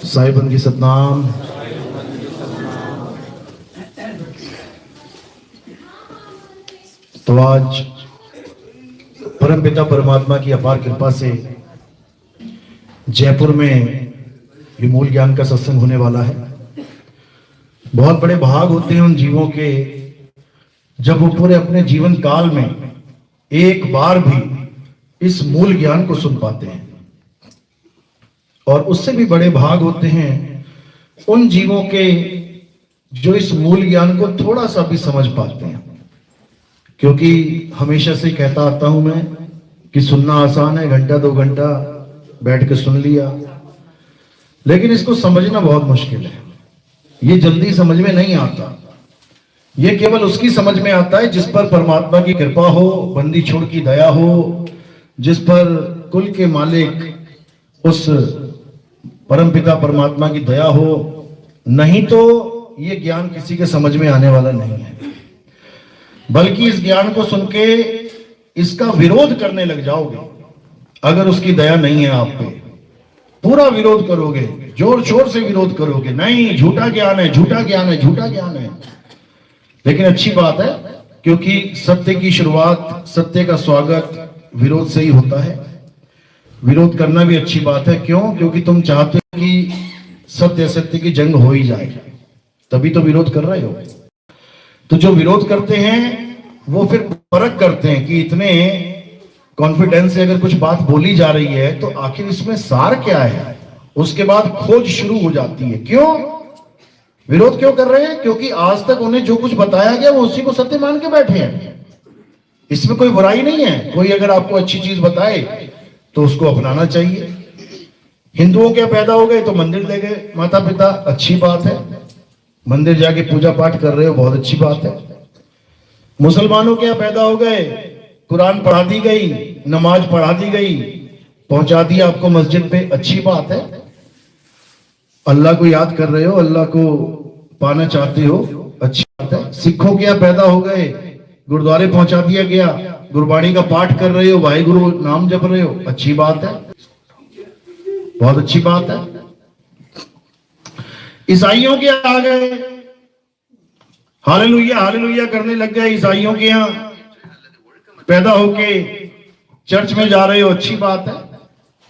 साहिबन की सतनाम। तो आज परमपिता परमात्मा की अपार कृपा से जयपुर में ये मूल ज्ञान का सत्संग होने वाला है। बहुत बड़े भाग होते हैं उन जीवों के जब वो पूरे अपने जीवन काल में एक बार भी इस मूल ज्ञान को सुन पाते हैं, और उससे भी बड़े भाग होते हैं उन जीवों के जो इस मूल ज्ञान को थोड़ा सा भी समझ पाते हैं। क्योंकि हमेशा से कहता आता हूं मैं कि सुनना आसान है, घंटा दो घंटा बैठ के सुन लिया, लेकिन इसको समझना बहुत मुश्किल है। ये जल्दी समझ में नहीं आता। ये केवल उसकी समझ में आता है जिस पर परमात्मा की कृपा हो, बंदी छोड़ की दया हो, जिस पर कुल के मालिक उस परमपिता परमात्मा की दया हो। नहीं तो ये ज्ञान किसी के समझ में आने वाला नहीं है। बल्कि इस ज्ञान को सुन के इसका विरोध करने लग जाओगे अगर उसकी दया नहीं है आप पे। पूरा विरोध करोगे, जोर शोर से विरोध करोगे, नहीं झूठा ज्ञान है, झूठा ज्ञान है, झूठा ज्ञान है। लेकिन अच्छी बात है, क्योंकि सत्य की शुरुआत, सत्य का स्वागत विरोध से ही होता है। विरोध करना भी अच्छी बात है। क्यों? क्योंकि तुम चाहते हो कि सत्य सत्य की जंग हो ही जाए, तभी तो विरोध कर रहे हो। तो जो विरोध करते हैं वो फिर परख करते हैं कि इतने कॉन्फिडेंस से अगर कुछ बात बोली जा रही है तो आखिर इसमें सार क्या है। उसके बाद खोज शुरू हो जाती है। क्यों विरोध क्यों कर रहे हैं? क्योंकि आज तक उन्हें जो कुछ बताया गया वो उसी को सत्य मान के बैठे हैं। इसमें कोई बुराई नहीं है। कोई अगर आपको अच्छी चीज बताए तो उसको अपनाना चाहिए। हिंदुओं के पैदा हो गए तो मंदिर ले गए माता पिता, अच्छी बात है। मंदिर जाके पूजा पाठ कर रहे हो, बहुत अच्छी बात है। मुसलमानों के यहाँ पैदा हो गए, कुरान पढ़ा दी गई, नमाज पढ़ा दी गई, पहुंचा दिया आपको मस्जिद पे, अच्छी बात है। अल्लाह को याद कर रहे हो, अल्लाह को पाना चाहते हो, अच्छी बात है। सिखों के यहाँ पैदा हो गए, गुरुद्वारे पहुंचा दिया गया, गुरबाणी का पाठ कर रहे हो, वाहिगुरु नाम जप रहे हो, अच्छी बात है, बहुत अच्छी बात है। ईसाइयों के आ गए, हालेलुया हालेलुया करने लग गए। ईसाइयों के यहाँ पैदा होके चर्च में जा रहे हो, अच्छी बात है।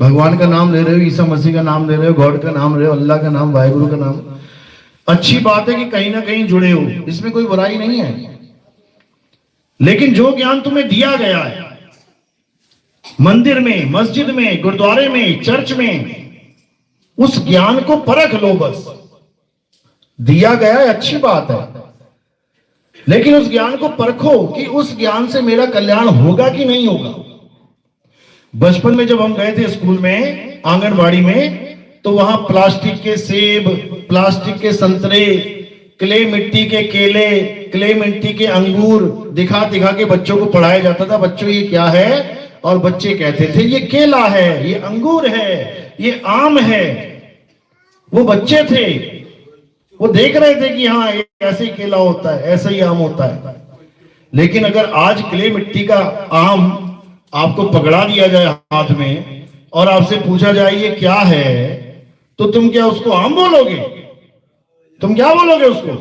भगवान का नाम ले रहे हो, ईसा मसीह का नाम ले रहे हो, गॉड का नाम ले रहे हो, अल्लाह का नाम, वाहिगुरु का नाम, अच्छी बात है कि कहीं ना कहीं जुड़े हो, इसमें कोई बुराई नहीं है। लेकिन जो ज्ञान तुम्हें दिया गया है मंदिर में, मस्जिद में, गुरुद्वारे में, चर्च में, उस ज्ञान को परख लो। बस दिया गया है, अच्छी बात है, लेकिन उस ज्ञान को परखो कि उस ज्ञान से मेरा कल्याण होगा कि नहीं होगा। बचपन में जब हम गए थे स्कूल में, आंगनबाड़ी में, तो वहां प्लास्टिक के सेब, प्लास्टिक के संतरे, क्ले मिट्टी के केले, क्ले मिट्टी के अंगूर दिखा दिखा के बच्चों को पढ़ाया जाता था। बच्चों ये क्या है? और बच्चे कहते थे ये केला है, ये अंगूर है, ये आम है। वो बच्चे थे, वो देख रहे थे कि हाँ ऐसे ही केला होता है, ऐसा ही आम होता है। लेकिन अगर आज क्ले मिट्टी का आम आपको पकड़ा दिया जाए हाथ में और आपसे पूछा जाए ये क्या है, तो तुम क्या उसको आम बोलोगे? तुम क्या बोलोगे उसको?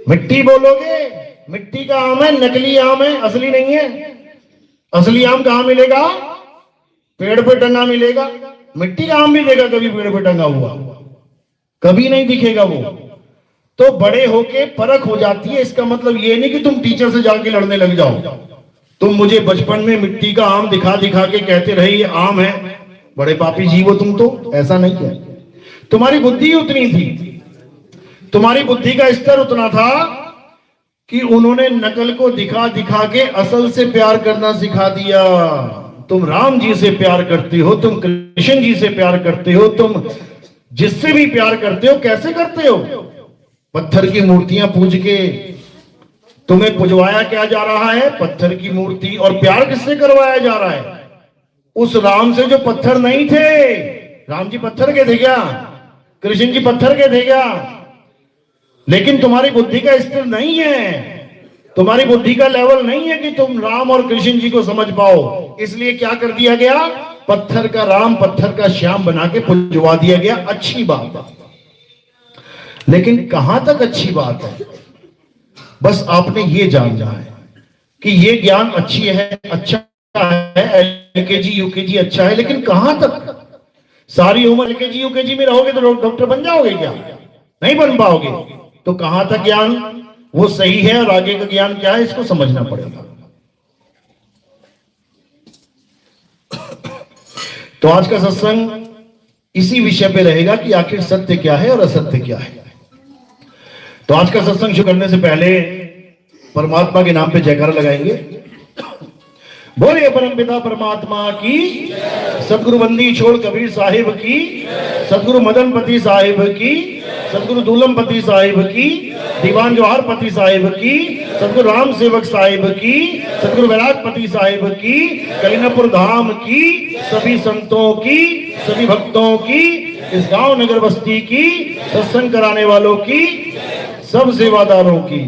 मिट्टी बोलोगे। मिट्टी का आम है, नकली आम है, असली नहीं है। असली आम कहां मिलेगा? पेड़ पे टंगा मिलेगा। मिट्टी का आम भी देगा कभी पेड़ पे टंगा हुआ? कभी नहीं दिखेगा वो। तो बड़े होके परख हो जाती है। इसका मतलब ये नहीं कि तुम टीचर से जाके लड़ने लग जाओ। तुम मुझे बचपन में मिट्टी का आम दिखा दिखा के कहते रहे ये आम है, बड़े पापी जीव हो तुम। तो ऐसा नहीं है। तुम्हारी बुद्धि उतनी थी, तुम्हारी बुद्धि का स्तर उतना था कि उन्होंने नकल को दिखा दिखा के असल से प्यार करना सिखा दिया। तुम राम जी से प्यार करते हो, तुम कृष्ण जी से प्यार करते हो, तुम जिससे भी प्यार करते हो, कैसे करते हो? पत्थर की मूर्तियां पूज के। तुम्हें पुजवाया क्या जा रहा है? पत्थर की मूर्ति। और प्यार किससे करवाया जा रहा है? उस राम से जो पत्थर नहीं थे। राम जी पत्थर के थे क्या? कृष्ण जी पत्थर के थे क्या? लेकिन तुम्हारी बुद्धि का स्तर नहीं है। तुम्हारी बुद्धि का लेवल नहीं है कि तुम राम और कृष्ण जी को समझ पाओ, इसलिए क्या कर दिया गया, पत्थर का राम पत्थर का श्याम बना के पुजवा दिया गया। अच्छी बात है, लेकिन कहां तक अच्छी बात है, बस आपने ये जानना है कि ये ज्ञान अच्छी है, अच्छा है, एलकेजी यूकेजी अच्छा है, लेकिन कहां तक? सारी उम्र एलकेजी यूकेजी में रहोगे तो डॉक्टर बन जाओगे क्या? नहीं बन पाओगे। तो कहां तक ज्ञान वो सही है और आगे का ज्ञान क्या है, इसको समझना पड़ेगा। तो आज का सत्संग इसी विषय पे रहेगा कि आखिर सत्य क्या है और असत्य क्या है। तो आज का सत्संग शुरू करने से पहले परमात्मा के नाम पे जयकारा लगाएंगे। बोले परमपिता परमात्मा की, सदगुरु बंदी छोड़ कबीर साहिब की, सदगुरु मदनपति साहिब की, सदगुरु दूलमपति साहिब की, दीवान जवाहरपति साहिब की, सदगुरु राम सेवक साहिब की, सदगुरु वैरागपति साहिब की, कलीनापुर धाम की, सभी संतों की, सभी भक्तों की, इस गांव नगर बस्ती की, सत्संग कराने वालों की, सब सेवादारों की,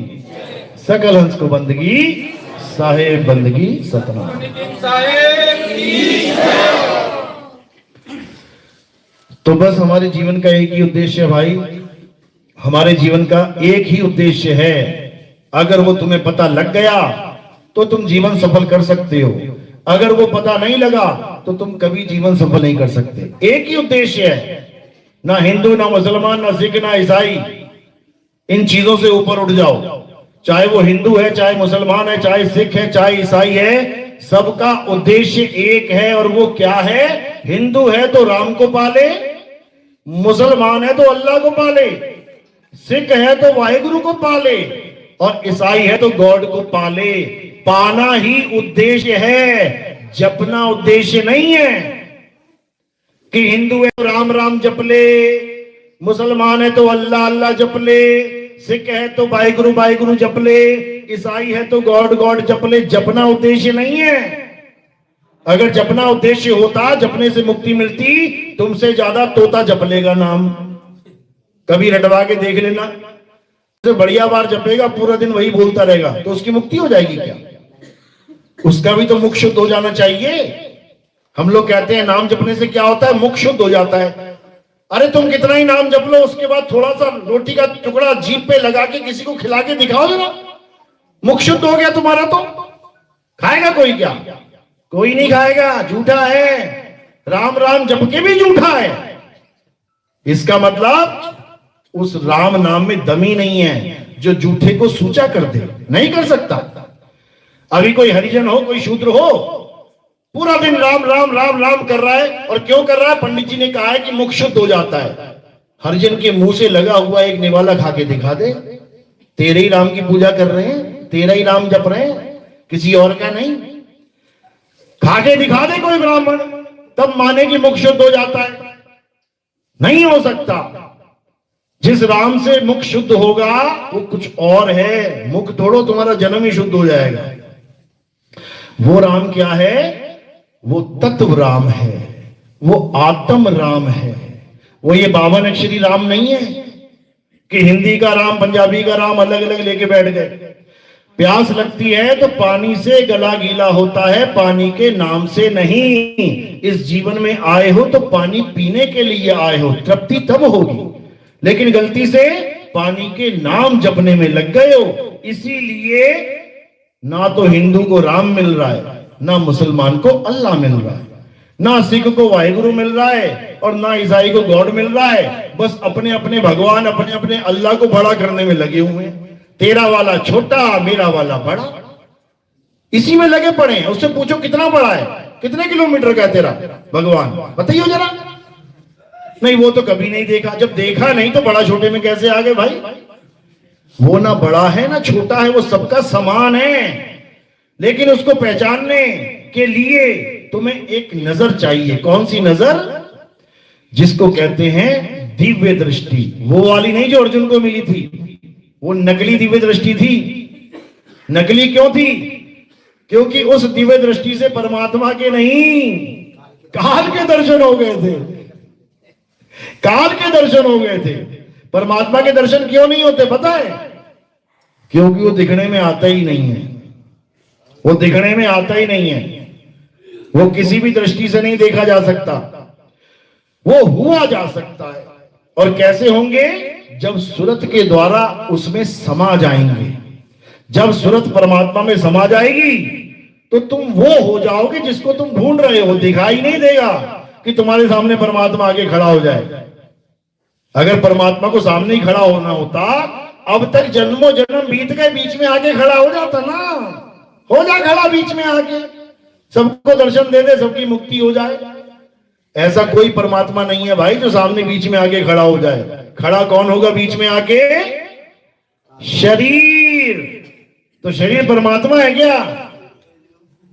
सकल हंस को बंदगी, साहेब बंदगी सतनाम। तो बस हमारे जीवन का एक ही उद्देश्य है भाई, हमारे जीवन का एक ही उद्देश्य है। अगर वो तुम्हें पता लग गया तो तुम जीवन सफल कर सकते हो, अगर वो पता नहीं लगा तो तुम कभी जीवन सफल नहीं कर सकते। एक ही उद्देश्य है, ना हिंदू ना मुसलमान ना सिख ना ईसाई, इन चीजों से ऊपर उठ जाओ। चाहे वो हिंदू है, चाहे मुसलमान है, चाहे सिख है, चाहे ईसाई है, सबका उद्देश्य एक है। और वो क्या है? हिंदू है तो राम को पाले, मुसलमान है तो अल्लाह को पाले, सिख है तो वाहिगुरु को पाले, और ईसाई है तो गॉड को पाले। पाना ही उद्देश्य है, जपना उद्देश्य नहीं है। कि हिंदू है तो राम राम जप ले, मुसलमान है तो अल्लाह अल्लाह जप ले, सिख है तो वाहिगुरु वाहिगुरु जप ले, ईसाई है तो गॉड गॉड जप ले। जपना उद्देश्य नहीं है। अगर जपना उद्देश्य होता, जपने से मुक्ति मिलती, तुमसे ज्यादा तोता जप लेगा नाम। कभी रटवा के देख लेना, तो बढ़िया बार जपेगा, पूरा दिन वही बोलता रहेगा, तो उसकी मुक्ति हो जाएगी क्या? उसका भी तो मुख शुद्ध हो जाना चाहिए। हम लोग कहते हैं नाम जपने से क्या होता है, मुख शुद्ध हो जाता है। अरे तुम कितना ही नाम जप लो, उसके बाद थोड़ा सा रोटी का टुकड़ा जीभ पे लगा के किसी को खिला के दिखाओ जरा, मुख शुद्ध हो गया तुम्हारा। तो खाएगा कोई क्या? कोई नहीं खाएगा, झूठा है। राम राम जप के भी झूठा है। इसका मतलब उस राम नाम में दमी नहीं है, जो झूठे को सूचा कर दे, नहीं कर सकता। अभी कोई हरिजन हो, कोई शूद्र हो, पूरा दिन राम राम राम राम कर रहा है, और क्यों कर रहा है? पंडित जी ने कहा है कि मुख शुद्ध हो जाता है। हरिजन के मुंह से लगा हुआ एक निवाला खा के दिखा दे, तेरे ही राम की पूजा कर रहे हैं, तेरा ही राम जप रहे हैं, किसी और का नहीं। खा के दिखा दे कोई ब्राह्मण, तब माने कि मुख शुद्ध हो जाता है। नहीं हो सकता। जिस राम से मुख शुद्ध होगा वो कुछ और है, मुख थोड़ो तुम्हारा जन्म ही शुद्ध हो जाएगा। वो राम क्या है? वो तत्व राम है, वो आत्म राम है। वो ये 52 अक्षरी राम नहीं है कि हिंदी का राम पंजाबी का राम अलग अलग लेके बैठ गए। प्यास लगती है तो पानी से गला गीला होता है, पानी के नाम से नहीं। इस जीवन में आए हो तो पानी पीने के लिए आए हो, तृप्ति तब होगी। लेकिन गलती से पानी के नाम जपने में लग गए हो, इसीलिए ना तो हिंदू को राम मिल रहा है, ना मुसलमान को अल्लाह मिल रहा है, ना सिख को वाहिगुरु मिल रहा है, और ना ईसाई को गॉड मिल रहा है। बस अपने अपने भगवान, अपने अपने अल्लाह को बड़ा करने में लगे हुए हैं। तेरा वाला छोटा, मेरा वाला बड़ा, इसी में लगे पड़े हैं। उससे पूछो कितना बड़ा है, कितने किलोमीटर का है तेरा भगवान, बताइए जरा। नहीं, वो तो कभी नहीं देखा। जब देखा नहीं तो बड़ा छोटे में कैसे आ गए भाई? वो ना बड़ा है ना छोटा है, वो सबका समान है। लेकिन उसको पहचानने के लिए तुम्हें एक नजर चाहिए। कौन सी नजर? जिसको कहते हैं दिव्य दृष्टि। वो वाली नहीं जो अर्जुन को मिली थी, वो नकली दिव्य दृष्टि थी। नकली क्यों थी? क्योंकि उस दिव्य दृष्टि से परमात्मा के नहीं, काल के दर्शन हो गए थे। काल के दर्शन हो गए थे। परमात्मा के दर्शन क्यों नहीं होते पता है? क्योंकि वो दिखने में आता ही नहीं है, वो दिखने में आता ही नहीं है, वो किसी भी दृष्टि से नहीं देखा जा सकता, वो हुआ जा सकता है। और कैसे होंगे? जब सूरत के द्वारा उसमें समा जाएंगे। जब सूरत परमात्मा में समा जाएगी तो तुम वो हो जाओगे जिसको तुम ढूंढ रहे हो। दिखाई नहीं देगा कि तुम्हारे सामने परमात्मा आगे खड़ा हो जाए। अगर परमात्मा को सामने ही खड़ा होना होता, अब तक जन्मों जन्म बीत गए, बीच में आके खड़ा हो जाता ना। हो जा खड़ा बीच में आके, सबको दर्शन दे दे, सबकी मुक्ति हो जाए। ऐसा कोई परमात्मा नहीं है भाई जो सामने बीच में आके खड़ा हो जाए। खड़ा कौन होगा बीच में आके? शरीर। तो शरीर परमात्मा है क्या?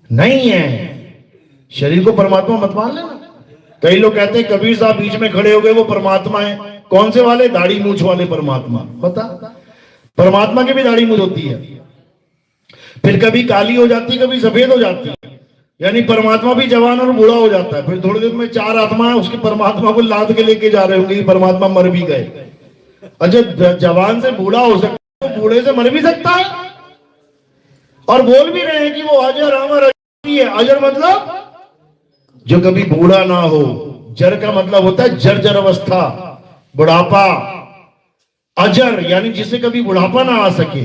नहीं है। शरीर को परमात्मा मत मान लेना। कई लोग कहते हैं कबीर साहब बीच में खड़े हो गए, वो परमात्मा है। कौन से वाले? दाढ़ी मूछ वाले परमात्मा। पता, परमात्मा की भी दाढ़ी मूछ होती है, फिर कभी काली हो जाती है, कभी सफेद हो जाती है। यानी परमात्मा भी जवान और बूढ़ा हो जाता है। फिर थोड़ी देर में चार आत्मा है उसके परमात्मा को लाद के लेके जा रहे होंगे, परमात्मा मर भी गए। अच्छा, जवान से बूढ़ा हो सकता है, बूढ़े से मर भी सकता है। और बोल भी रहे हैं कि वो अजर अमर है। अजर मतलब जो कभी बूढ़ा ना हो। जर का मतलब होता है जर्जर अवस्था, बुढ़ापा। अजर यानी जिसे कभी बुढ़ापा ना आ सके।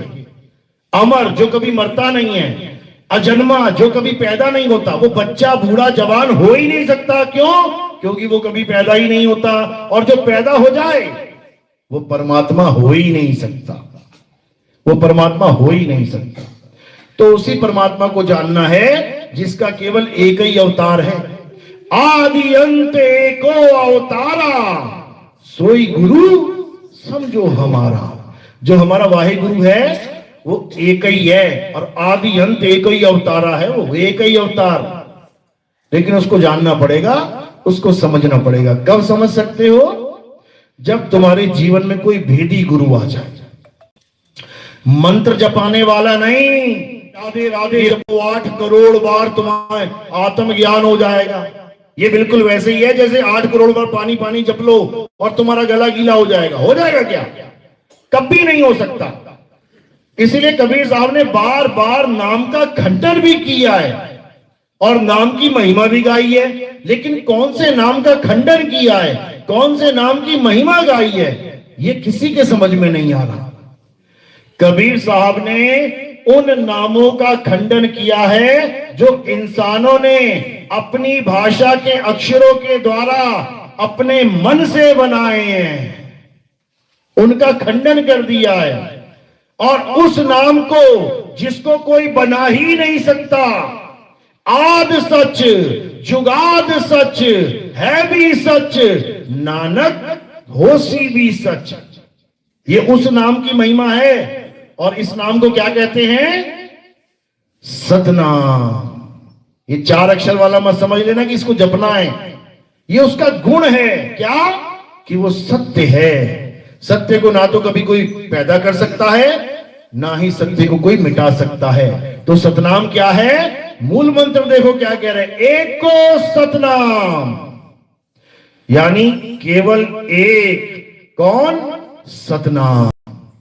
अमर जो कभी मरता नहीं है। अजन्मा जो कभी पैदा नहीं होता। वो बच्चा बूढ़ा जवान हो ही नहीं सकता। क्यों? क्योंकि वो कभी पैदा ही नहीं होता। और जो पैदा हो जाए वो परमात्मा हो ही नहीं सकता। वो परमात्मा हो ही नहीं सकता। तो उसी परमात्मा को जानना है जिसका केवल एक ही अवतार है। आदि अंत एको अवतारा, सोई गुरु समझो हमारा। जो हमारा वाहे गुरु है वो एक ही है, और आदि अंत एक ही अवतारा है। वो एक ही अवतार, लेकिन उसको जानना पड़ेगा, उसको समझना पड़ेगा। कब समझ सकते हो? जब तुम्हारे जीवन में कोई भेदी गुरु आ जाए। मंत्र जपाने वाला नहीं, राधे राधे जपो 8 करोड़ बार तुम्हारा आत्मज्ञान हो जाएगा। ये बिल्कुल वैसे ही है जैसे 8 करोड़ बार पानी पानी जप लो और तुम्हारा गला गीला हो जाएगा। हो जाएगा क्या? कभी नहीं हो सकता। इसलिए कबीर साहब ने बार बार नाम का खंडन भी किया है और नाम की महिमा भी गाई है। लेकिन कौन से नाम का खंडन किया है, कौन से नाम की महिमा गाई है, ये किसी के समझ में नहीं आ रहा। कबीर साहब ने उन नामों का खंडन किया है जो इंसानों ने अपनी भाषा के अक्षरों के द्वारा अपने मन से बनाए हैं, उनका खंडन कर दिया है। और उस नाम को जिसको कोई बना ही नहीं सकता, आद सच जुगाद सच है भी सच, नानक होसी भी सच। ये उस नाम की महिमा है। और इस नाम को क्या कहते हैं? सतनाम। ये 4 अक्षर वाला मत समझ लेना कि इसको जपना है। ये उसका गुण है। क्या? कि वो सत्य है। सत्य को ना तो कभी कोई पैदा कर सकता है, ना ही सत्य को कोई मिटा सकता है। तो सतनाम क्या है? मूल मंत्र देखो क्या कह रहे हैं, एको सतनाम, यानी केवल एक। कौन? सतनाम।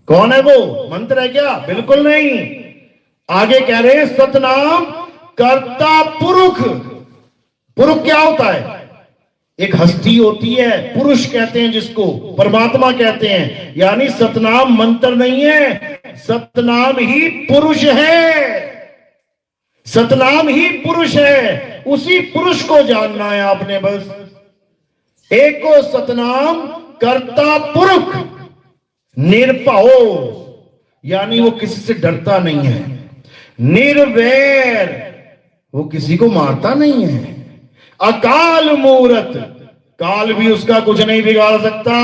कौन है वो? मंत्र है क्या? बिल्कुल नहीं। आगे कह रहे हैं सतनाम कर्ता पुरुष। पुरुष क्या होता है? एक हस्ती होती है, पुरुष कहते हैं जिसको, परमात्मा कहते हैं। यानी सतनाम मंत्र नहीं है, सतनाम ही पुरुष है। सतनाम ही पुरुष है। उसी पुरुष को जानना है आपने बस। एको सतनाम कर्ता पुरुष निरपहो, यानी वो किसी से डरता नहीं है। निर्वैर, वो किसी को मारता नहीं है। अकाल मूरत, काल भी उसका कुछ नहीं बिगाड़ सकता।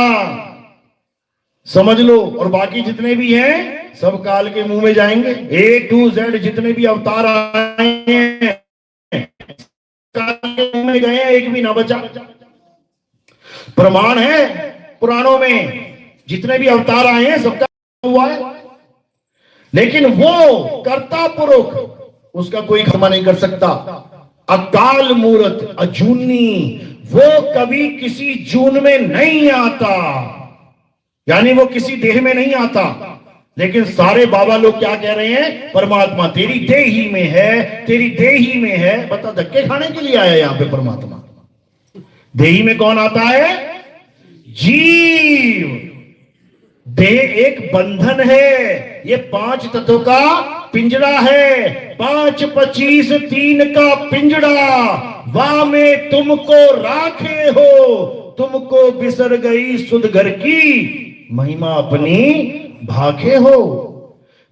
समझ लो। और बाकी जितने भी हैं सब काल के मुंह में जाएंगे। A to Z जितने भी अवतार आए हैं काल के मुंह में गए हैं, एक भी ना बचा। प्रमाण है पुराणों में, जितने भी अवतार आए हैं सबका हुआ है। लेकिन वो कर्ता पुरुष, उसका कोई क्षमा नहीं कर सकता। अकाल मूरत, अजूनी, वो कभी किसी जून में नहीं आता, यानी वो किसी देह में नहीं आता। लेकिन सारे बाबा लोग क्या कह रहे हैं? परमात्मा तेरी देही में है, तेरी देही में है। बता, धक्के खाने के लिए आया यहां पे परमात्मा? देही में कौन आता है? जीव। देह एक बंधन है, ये 5 तत्वों का पिंजरा है। 5 25 3 का पिंजरा, वाह में तुमको राखे हो, तुमको बिसर गई सुध घर की, महिमा अपनी भाखे हो।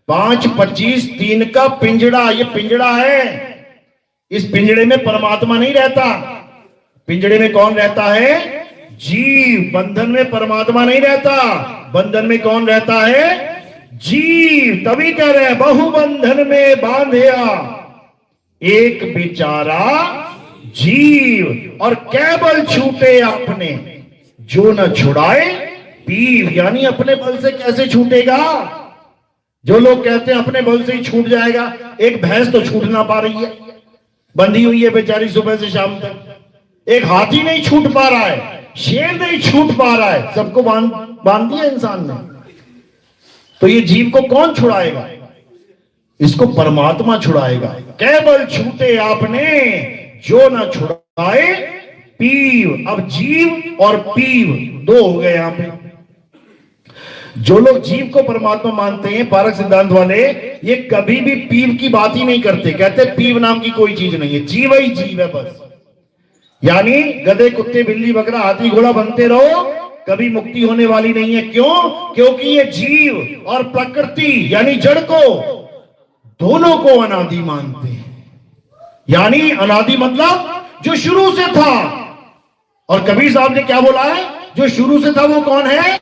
5 25 3 का पिंजरा, ये पिंजरा है। इस पिंजरे में परमात्मा नहीं रहता। पिंजरे में कौन रहता है? जीव। बंधन में परमात्मा नहीं रहता, बंधन में कौन रहता है? जीव। तभी कह रहे हैं बहुबंधन में बांधिया एक बेचारा जीव, और केवल छूटे आपने जो न छुड़ाए पीव। यानी अपने बल से कैसे छूटेगा? जो लोग कहते हैं अपने बल से ही छूट जाएगा, एक भैंस तो छूट ना पा रही है, बंधी हुई है बेचारी सुबह से शाम तक। एक हाथी नहीं छूट पा रहा है, शेर नहीं छूट पा रहा है, सबको बांध दिया इंसान ने। तो ये जीव को कौन छुड़ाएगा? इसको परमात्मा छुड़ाएगा। केवल छूटे आपने जो ना छुड़ाए पीव। अब जीव और पीव 2 हो गए यहां पे। जो लोग जीव को परमात्मा मानते हैं, पारक सिद्धांत वाले, ये कभी भी पीव की बात ही नहीं करते। कहते पीव नाम की कोई चीज नहीं है, जीव ही जीव है बस। यानी गधे कुत्ते बिल्ली बकरा हाथी घोड़ा बनते रहो, कभी मुक्ति होने वाली नहीं है। क्यों? क्योंकि ये जीव और प्रकृति यानी जड़ को, दोनों को अनादि मानते हैं। यानी अनादि मतलब जो शुरू से था। और कबीर साहब ने क्या बोला है? जो शुरू से था वो कौन है?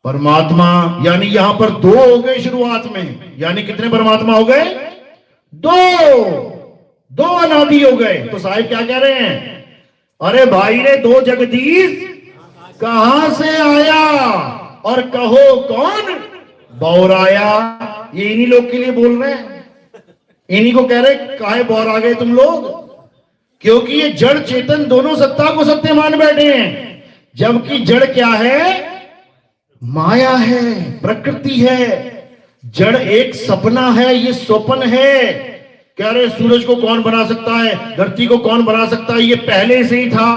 परमात्मा। यानी यहां पर 2 हो गए शुरुआत में। यानी कितने परमात्मा हो गए? 2 अनादि हो गए। तो साहिब क्या कह रहे हैं? अरे भाई रे 2 जगदीश कहां से आया, और कहो कौन बौराया। ये इन्हीं लोग के लिए बोल रहे हैं, इन्हीं को कह रहे काहे बौरा गए तुम लोग। क्योंकि ये जड़ चेतन दोनों सत्ता को सत्य मान बैठे हैं, जबकि जड़ क्या है? माया है, प्रकृति है। जड़ एक सपना है, ये स्वप्न है। कह रहे सूरज को कौन बना सकता है, धरती को कौन बना सकता है? ये पहले से ही था।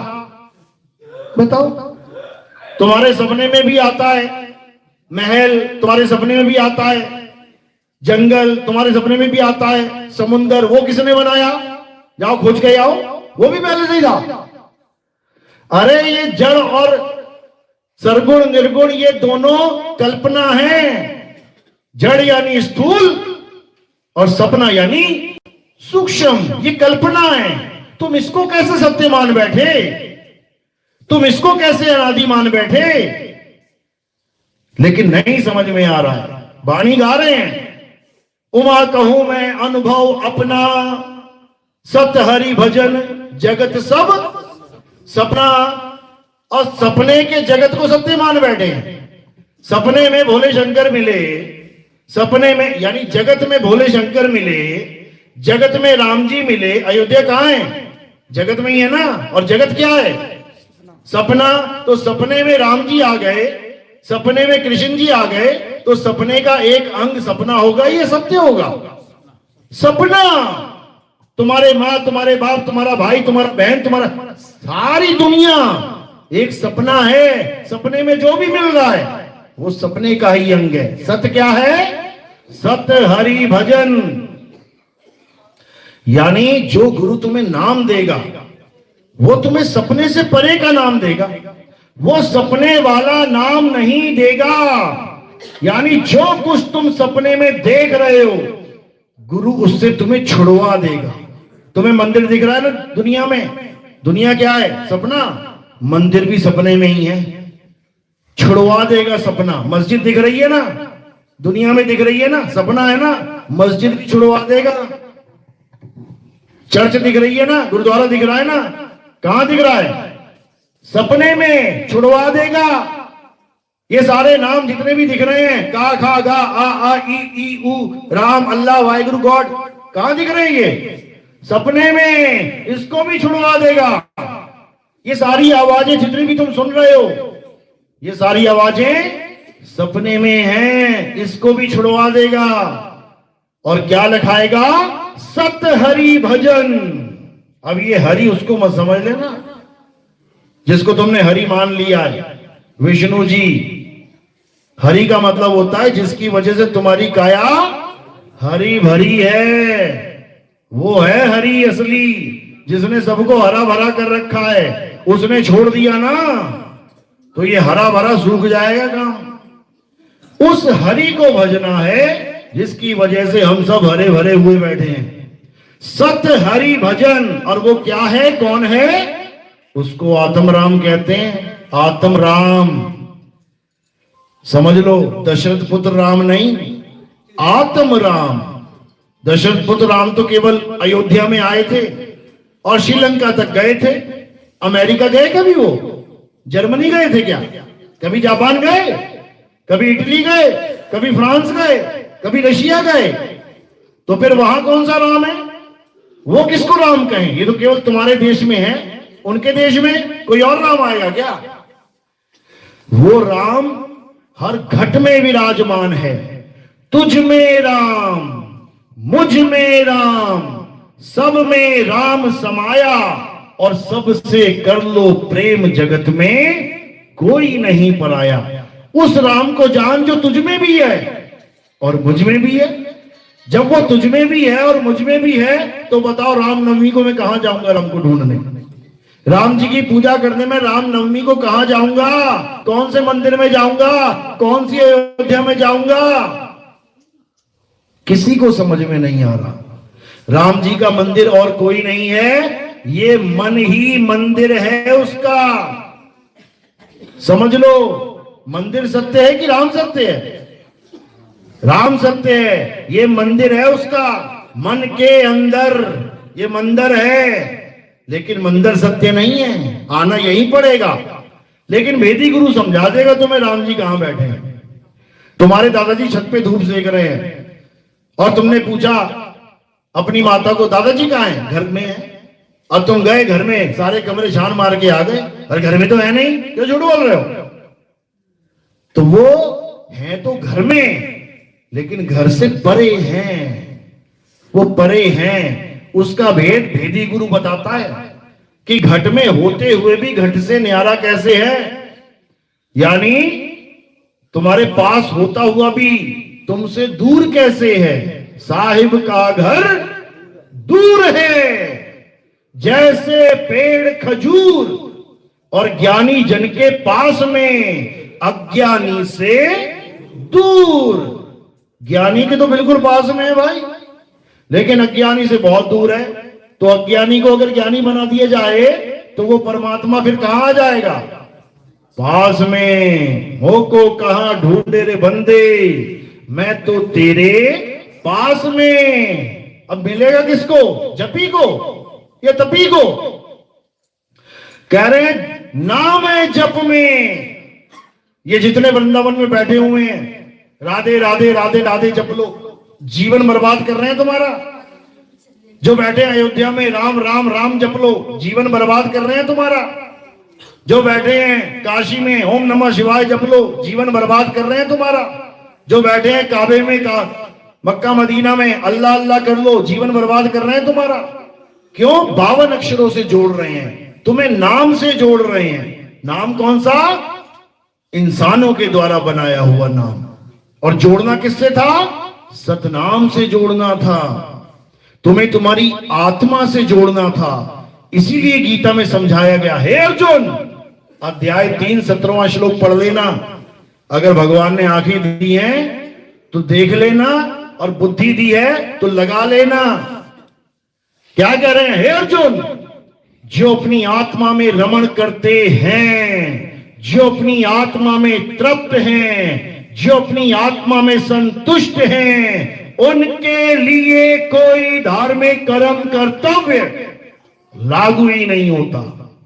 बताओ, तुम्हारे सपने में भी आता है, महल तुम्हारे सपने में भी आता है, जंगल तुम्हारे सपने में भी आता है, समुंदर वो किसने बनाया? जाओ खोज के आओ, वो भी पहले से ही था। अरे ये जड़ और सरगुण निर्गुण ये दोनों कल्पना है। जड़ यानी स्थूल और सपना यानी सूक्ष्म, ये कल्पना है। तुम इसको कैसे सत्य मान बैठे? तुम इसको कैसे अनादि मान बैठे? लेकिन नहीं समझ में आ रहा है। वाणी गा रहे हैं, उमा कहूं मैं अनुभव अपना, सत हरि भजन जगत सब सपना। और सपने के जगत को सत्य मान बैठे हैं। सपने में भोले शंकर मिले, सपने में यानी जगत में भोले शंकर मिले, जगत में राम जी मिले। अयोध्या कहां है? जगत में ही है ना। और जगत क्या है? सपना। तो सपने में राम जी आ गए, सपने में कृष्ण जी आ गए, तो सपने का एक अंग सपना होगा, ये सत्य होगा। सपना तुम्हारे माँ, तुम्हारे बाप, तुम्हारा भाई, तुम्हारा बहन, तुम्हारा सारी दुनिया एक सपना है। सपने में जो भी मिल रहा है वो सपने का ही अंग है। सत्य क्या है? सत्य हरि भजन। यानी जो गुरु तुम्हें नाम देगा वो तुम्हें सपने से परे का नाम देगा, वो सपने वाला नाम नहीं देगा। यानी जो कुछ तुम सपने में देख रहे हो, गुरु उससे तुम्हें छुड़वा देगा। तुम्हें मंदिर दिख रहा है ना दुनिया में, दुनिया क्या है? सपना। मंदिर भी सपने में ही है, छुड़वा देगा सपना। मस्जिद दिख रही है ना, दुनिया में दिख रही है ना, सपना है ना, मस्जिद भी छुड़वा देगा। चर्च दिख रही है ना, गुरुद्वारा दिख रहा है ना, कहां दिख रहा है? सपने में, छुड़वा देगा। ये सारे नाम जितने भी दिख रहे हैं, का खा गा आ ई ऊ, राम अल्लाह वाहिगुरु गॉड, कहां दिख रहे हैं? ये सपने में, इसको भी छुड़वा देगा। ये सारी आवाजें जितनी भी तुम सुन रहे हो, ये सारी आवाजें सपने में है, इसको भी छुड़वा देगा। और क्या लिखाएगा? सत हरि भजन। अब ये हरि उसको मत समझ लेना जिसको तुमने हरि मान लिया है, विष्णु जी। हरि का मतलब होता है जिसकी वजह से तुम्हारी काया हरी भरी है, वो है हरि असली। जिसने सबको हरा भरा कर रखा है, उसने छोड़ दिया ना तो ये हरा भरा सूख जाएगा काम। उस हरि को भजना है जिसकी वजह से हम सब हरे भरे हुए बैठे हैं। सत हरि भजन। और वो क्या है, कौन है? उसको आत्म राम कहते हैं। आत्म राम समझ लो, दशरथ पुत्र राम नहीं, आत्म राम। दशरथ पुत्र राम तो केवल अयोध्या में आए थे और श्रीलंका तक गए थे। अमेरिका गए कभी? वो जर्मनी गए थे क्या? कभी जापान गए? कभी इटली गए? कभी फ्रांस गए? कभी रशिया गए? तो फिर वहां कौन सा राम है? वो किसको राम कहें? ये तो केवल तुम्हारे देश में है, उनके देश में कोई और राम आएगा क्या? वो राम हर घट में विराजमान है। तुझ में राम, मुझ में राम, सब में राम समाया, और सबसे कर लो प्रेम, जगत में कोई नहीं पराया। उस राम को जान जो तुझ में भी है और मुझ में भी है। जब वो तुझ में भी है और मुझ में भी है, तो बताओ रामनवमी को मैं कहां जाऊंगा राम को ढूंढने? राम जी की पूजा करने में रामनवमी को कहां जाऊंगा? कौन से मंदिर में जाऊंगा? कौन सी अयोध्या में जाऊंगा? किसी को समझ में नहीं आ रहा। राम जी का मंदिर और कोई नहीं है, ये मन ही मंदिर है उसका। समझ लो, मंदिर सत्य है कि राम सत्य है? राम सत्य है, ये मंदिर है उसका। मन के अंदर ये मंदिर है, लेकिन मंदिर सत्य नहीं है। आना यहीं पड़ेगा। लेकिन वेदी गुरु समझा देगा तुम्हें राम जी कहां बैठे हैं। तुम्हारे दादाजी छत पे धूप सेक रहे हैं और तुमने पूछा अपनी माता को, दादाजी कहां हैं? घर में है। और तुम गए घर में, सारे कमरे छान मार के आ गए, और घर में तो है नहीं, क्यों झूठ बोल रहे हो? तो वो है तो घर में, लेकिन घर से परे हैं। वो परे हैं। उसका भेद भेदी गुरु बताता है कि घट में होते हुए भी घट से न्यारा कैसे है। यानी तुम्हारे पास होता हुआ भी तुमसे दूर कैसे है। साहिब का घर दूर है, जैसे पेड़ खजूर, और ज्ञानी जन के पास में, अज्ञानी से दूर। ज्ञानी के तो बिल्कुल पास में है भाई, लेकिन अज्ञानी से बहुत दूर है। तो अज्ञानी को अगर ज्ञानी बना दिया जाए तो वो परमात्मा फिर कहां आ जाएगा? पास में। हो को कहां ढूंढे रे बंदे, मैं तो तेरे पास में। अब मिलेगा किसको? जपी को या तपी को? कह रहे हैं नाम है जप में। ये जितने वृंदावन में बैठे हुए हैं, राधे राधे राधे राधे जप लो, जीवन बर्बाद कर रहे हैं तुम्हारा। जो बैठे हैं अयोध्या में, राम राम राम जप लो, जीवन बर्बाद कर रहे हैं तुम्हारा। जो बैठे हैं काशी में, ओम नमः शिवाय जप लो, जीवन बर्बाद कर रहे हैं तुम्हारा। जो बैठे हैं काबे में, मक्का मदीना में, अल्लाह अल्लाह कर लो, जीवन बर्बाद कर रहे हैं तुम्हारा। क्यों? 52 अक्षरों से जोड़ रहे हैं, तुम्हें नाम से जोड़ रहे हैं। नाम कौन सा? इंसानों के द्वारा बनाया हुआ नाम। और जोड़ना किससे था? सतनाम से जोड़ना था। तुम्हें तुम्हारी आत्मा से जोड़ना था। इसीलिए गीता में समझाया गया, हे अर्जुन, अध्याय 3 17वां श्लोक पढ़ लेना। अगर भगवान ने आंखें दी हैं तो देख लेना, और बुद्धि दी है तो लगा लेना। क्या कह रहे हैं? हे अर्जुन, जो अपनी आत्मा में रमण करते हैं, जो अपनी आत्मा में तृप्त हैं, जो अपनी आत्मा में संतुष्ट हैं, उनके लिए कोई धार्मिक कर्म कर्तव्य लागू ही नहीं होता।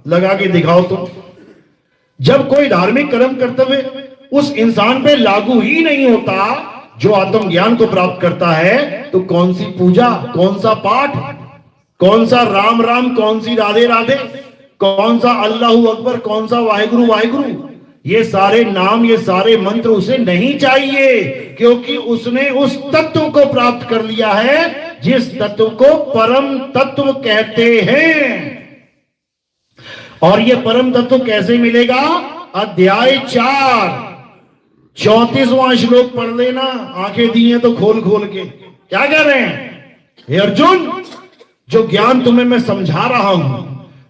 लगा के दिखाओ तो। जब कोई धार्मिक कर्म कर्तव्य उस इंसान पे लागू ही नहीं होता जो आत्मज्ञान को प्राप्त करता है, तो कौन सी पूजा, कौन सा पाठ, कौन सा राम राम, कौन सी राधे राधे, कौन सा अल्लाहू अकबर, कौन सा वाहिगुरु वाहिगुरु, ये सारे नाम, ये सारे मंत्र उसे नहीं चाहिए, क्योंकि उसने उस तत्व को प्राप्त कर लिया है जिस तत्व को परम तत्व कहते हैं। और ये परम तत्व कैसे मिलेगा? अध्याय 4 34वां श्लोक पढ़ लेना, आंखें दी हैं तो खोल खोल के। क्या कह रहे हैं? हे अर्जुन, जो ज्ञान तुम्हें मैं समझा रहा हूं,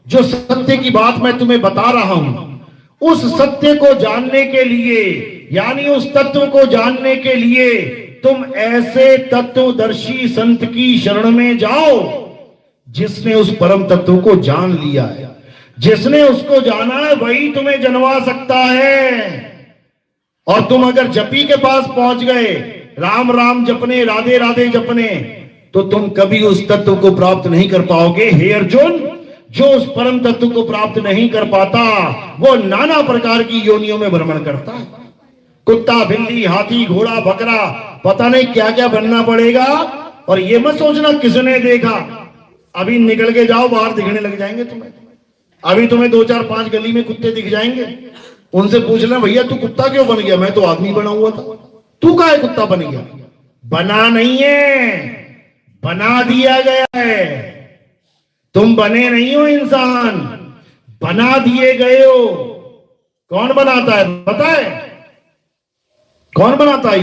जो सत्य की बात मैं तुम्हें बता रहा हूं, उस सत्य को जानने के लिए, यानी उस तत्व को जानने के लिए तुम ऐसे तत्वदर्शी संत की शरण में जाओ जिसने उस परम तत्व को जान लिया है। जिसने उसको जाना है वही तुम्हें जनवा सकता है। और तुम अगर जपी के पास पहुंच गए, राम राम जपने, राधे राधे जपने, तो तुम कभी उस तत्व को प्राप्त नहीं कर पाओगे। हे अर्जुन, जो उस परम तत्व को प्राप्त नहीं कर पाता वो नाना प्रकार की योनियों में भ्रमण करता है। कुत्ता, बिल्ली, हाथी, घोड़ा, बकरा, पता नहीं क्या क्या बनना पड़ेगा। और ये मत सोचना किसने देखा, अभी निकल के जाओ, बाहर दिखने लग जाएंगे तुम्हें। अभी तुम्हें 2 4 5 गली में कुत्ते दिख जाएंगे, उनसे पूछना, भैया तू कुत्ता क्यों बन गया? मैं तो आदमी बना हुआ था। तू काहे कुत्ता बन गया? बना नहीं है, बना दिया गया है। तुम बने नहीं हो इंसान, बना दिए गए हो। कौन बनाता है पता है? कौन बनाता है?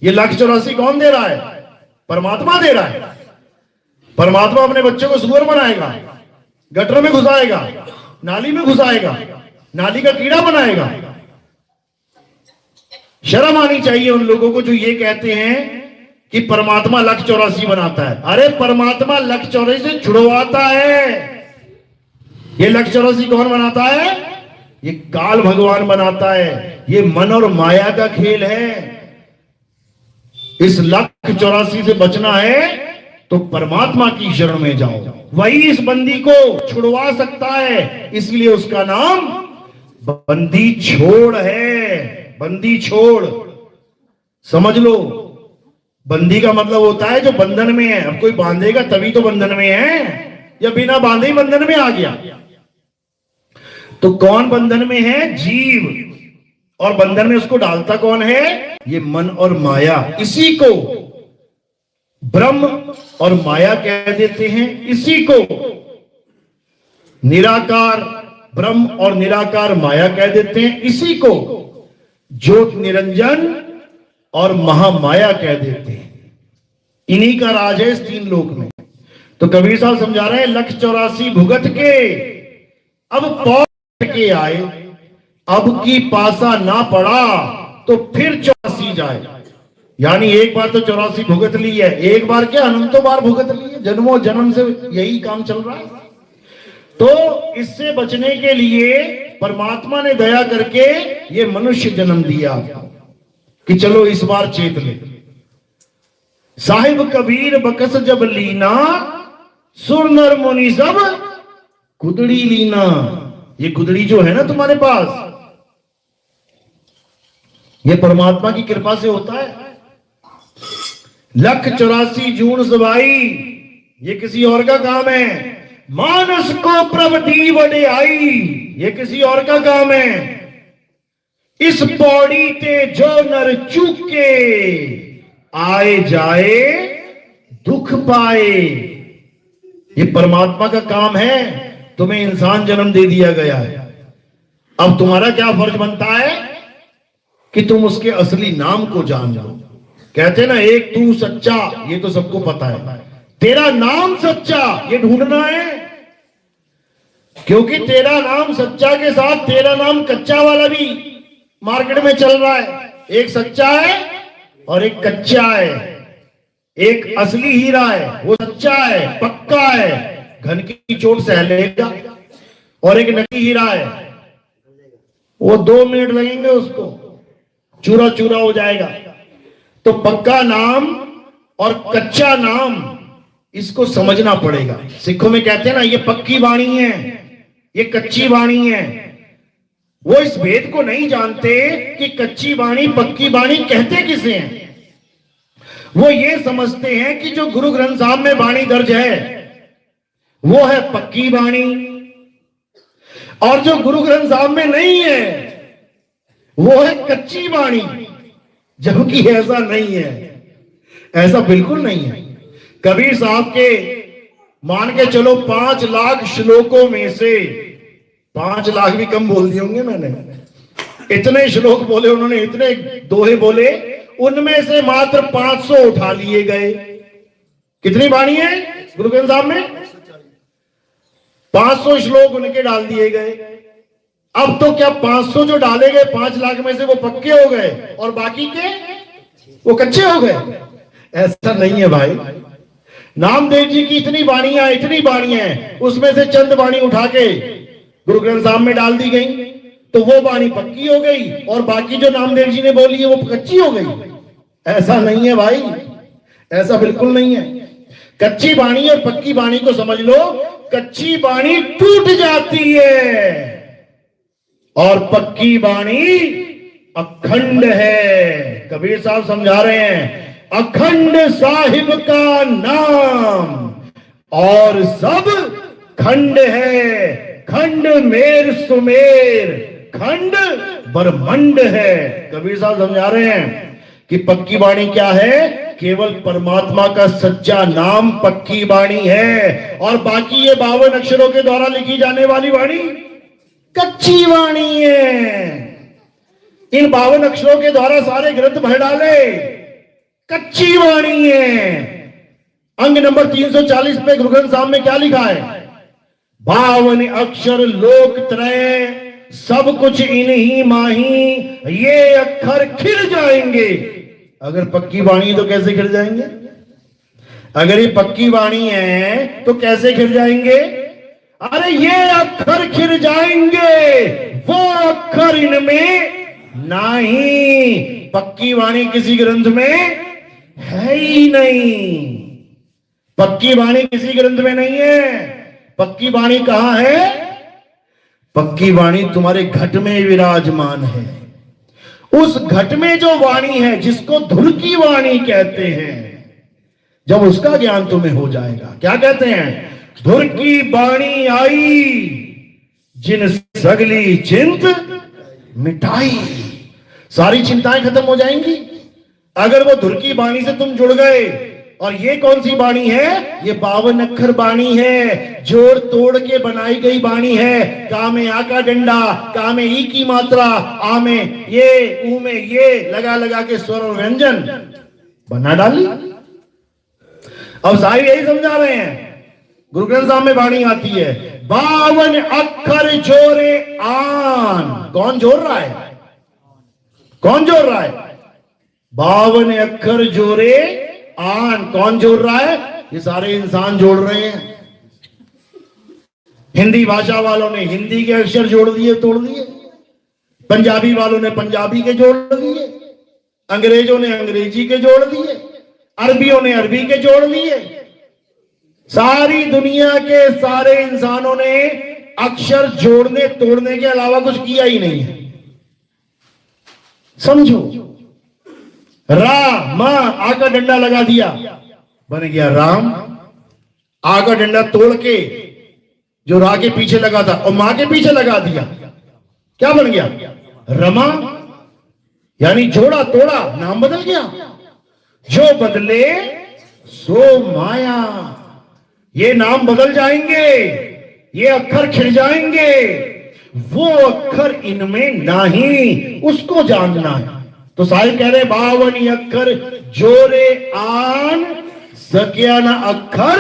ये 184 कौन दे रहा है? परमात्मा दे रहा है। परमात्मा अपने बच्चों को सुअर बनाएगा, गटर में घुसाएगा, नाली में घुसाएगा, नाली का कीड़ा बनाएगा। शर्म आनी चाहिए उन लोगों को जो ये कहते हैं कि परमात्मा 184 बनाता है। अरे परमात्मा 184 से छुड़वाता है। ये 184 कौन बनाता है? ये काल भगवान बनाता है। ये मन और माया का खेल है। इस 184 से बचना है तो परमात्मा की शरण में जाओ, वही इस बंदी को छुड़वा सकता है। इसलिए उसका नाम बंदी छोड़ है। बंदी छोड़ समझ लो। बंदी का मतलब होता है जो बंधन में है। अब कोई बांधेगा तभी तो बंधन में है, या बिना बांधे ही बंधन में आ गया। तो कौन बंधन में है? जीव। और बंधन में उसको डालता कौन है? ये मन और माया। इसी को ब्रह्म और माया कह देते हैं। इसी को निराकार ब्रह्म और निराकार माया कह देते हैं। इसी को ज्योत निरंजन और महामाया कह देते हैं। इन्हीं का राज है इस 3 लोक में। तो कबीर साहब समझा रहे हैं, 184 भुगत के अब पौध के आए, अब की पासा ना पड़ा तो फिर 84 जाए। यानी एक बार तो 84 भुगत ली है, एक बार क्या अनंतों बार भुगत ली है। जन्मों जन्म से यही काम चल रहा है। तो इससे बचने के लिए परमात्मा ने दया करके ये मनुष्य जन्म दिया कि चलो इस बार चेत ले। साहिब कबीर बकस जब लीना, सुर नर मुनि सब कुदड़ी लीना। ये कुदड़ी जो है ना तुम्हारे पास, ये परमात्मा की कृपा से होता है। 184 जून सबाई, ये किसी और का काम है। मानस को प्रभति बड़े आई, ये किसी और का काम है। इस पौड़ी ते जो नर चूके, आए जाए दुख पाए। ये परमात्मा का काम है। तुम्हें इंसान जन्म दे दिया गया है। अब तुम्हारा क्या फर्ज बनता है कि तुम उसके असली नाम को जान लो। कहते ना, एक तू सच्चा, ये तो सबको पता है। तेरा नाम सच्चा, ये ढूंढना है। क्योंकि तेरा नाम सच्चा के साथ तेरा नाम कच्चा वाला भी मार्केट में चल रहा है। एक सच्चा है और एक कच्चा है। एक असली हीरा है, वो सच्चा है, पक्का है, घन की चोट सह लेगा। और एक नकली हीरा है, वो 2 मिनट लगेंगे उसको, चूरा चूरा हो जाएगा। तो पक्का नाम और कच्चा नाम, इसको समझना पड़ेगा। सिखों में कहते हैं ना, ये पक्की वाणी है, ये कच्ची वाणी है। वो इस भेद को नहीं जानते कि कच्ची वाणी पक्की वाणी कहते किसे हैं। वो ये समझते हैं कि जो गुरु ग्रंथ साहब में वाणी दर्ज है वो है पक्की वाणी, और जो गुरु ग्रंथ साहब में नहीं है वो है कच्ची वाणी, जबकि ऐसा नहीं है, ऐसा बिल्कुल नहीं है। कबीर साहब के मान के चलो 5 लाख श्लोकों में से 5 लाख भी कम बोल दिए होंगे मैंने, इतने श्लोक बोले उन्होंने, इतने दोहे बोले, उनमें से मात्र 500 उठा लिए गए। कितनी वाणी है गुरु ग्रंथ साहब में? 500 श्लोक उनके डाल दिए गए। अब तो क्या 500 जो डाले गए 5 लाख में से वो पक्के हो गए और बाकी के वो कच्चे हो गए? ऐसा नहीं है भाई। नामदेव जी की इतनी वाणियां उसमें से चंद वाणी उठा के गुरु ग्रंथ साहब में डाल दी गई, तो वो वाणी पक्की हो गई और बाकी जो नामदेव जी ने बोली है वो कच्ची हो गई। ऐसा नहीं है भाई, ऐसा बिल्कुल नहीं है। कच्ची वाणी और पक्की वाणी को समझ लो। कच्ची वाणी टूट जाती है और पक्की वाणी अखंड है। कबीर साहब समझा रहे हैं, अखंड साहिब का नाम और सब खंड है, खंड मेर सुमेर, खंड ब्रह्मंड है। कबीर साहब समझा रहे हैं कि पक्की वाणी क्या है? केवल परमात्मा का सच्चा नाम पक्की वाणी है, और बाकी ये 52 अक्षरों के द्वारा लिखी जाने वाली वाणी कच्ची वाणी है। इन 52 अक्षरों के द्वारा सारे ग्रंथ भर डाले, कच्ची वाणी है। अंग नंबर 340 पे गुरु ग्रंथ साहब में क्या लिखा है? 52 अक्षर लोक त्रय, सब कुछ इन्हीं माही, ये अक्षर खिल जाएंगे। अगर पक्की वाणी तो कैसे खिल जाएंगे? अगर ये पक्की वाणी है तो कैसे खिल जाएंगे? अरे ये अक्षर खिल जाएंगे, वो अक्षर इनमें नहीं। पक्की वाणी किसी ग्रंथ में है ही नहीं, पक्की वाणी किसी ग्रंथ में नहीं है। पक्की वाणी कहां है? पक्की वाणी तुम्हारे घट में विराजमान है। उस घट में जो वाणी है, जिसको धुर की वाणी कहते हैं, जब उसका ज्ञान तुम्हें हो जाएगा, क्या कहते हैं? धुर की वाणी आई, जिन सगली चिंत मिटाई। सारी चिंताएं खत्म हो जाएंगी अगर वो धुर की वाणी से तुम जुड़ गए। और ये कौन सी वाणी है? ये 52 अक्षर वाणी है, जोड़ तोड़ के बनाई गई वाणी है। का में आ का डंडा, का में ई की मात्रा, आ में ये, ऊ में ये लगा लगा के स्वर और व्यंजन बना डाली। अब साहिब यही समझा रहे हैं, गुरु ग्रंथ साहब में वाणी आती है 52 अक्षर जोरे आन। कौन जोड़ रहा है? कौन जोड़ रहा है? 52 अक्षर जोरे आन। कौन जोड़ रहा है? ये सारे इंसान जोड़ रहे हैं। हिंदी भाषा वालों ने हिंदी के अक्षर जोड़ दिए, तोड़ दिए। पंजाबी वालों ने पंजाबी के जोड़ दिए, अंग्रेजों ने अंग्रेजी के जोड़ दिए, अरबियों ने अरबी के जोड़ दिए। सारी दुनिया के सारे इंसानों ने अक्षर जोड़ने तोड़ने के अलावा कुछ किया ही नहीं है। समझो, रा मा आ का डंडा लगा दिया, बन गया राम। आ का डंडा तोड़ के जो रा के पीछे लगा था और मां के पीछे लगा दिया, क्या बन गया? रमा। यानी जोड़ा तोड़ा, नाम बदल गया। जो बदले सो माया। ये नाम बदल जाएंगे, ये अक्षर खिल जाएंगे, वो अक्षर इनमें नहीं, उसको जानना है। तो साहिब कह रहे 52 अक्षर जोरे आन, सकिया ना अक्षर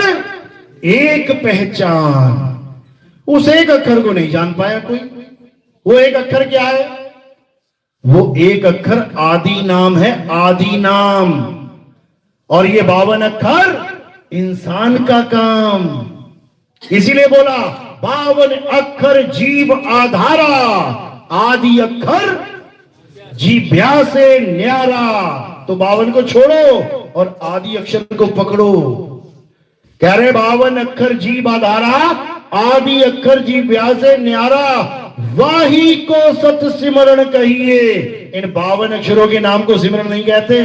एक पहचान। उस एक अक्षर को नहीं जान पाया कोई। वो एक अक्षर क्या है? वो एक अक्षर आदि नाम है, आदि नाम। और ये 52 अक्षर इंसान का काम। इसीलिए बोला 52 अक्षर जीव आधारा, आदि अक्षर जीव्या से न्यारा। तो 52 को छोड़ो और आदि अक्षर को पकड़ो। कह रहे 52 अक्षर जीव आधारा, आदि अक्षर जीव्या से न्यारा, वाही को सत सिमरण कहिए। इन 52 अक्षरों के नाम को सिमरण नहीं कहते,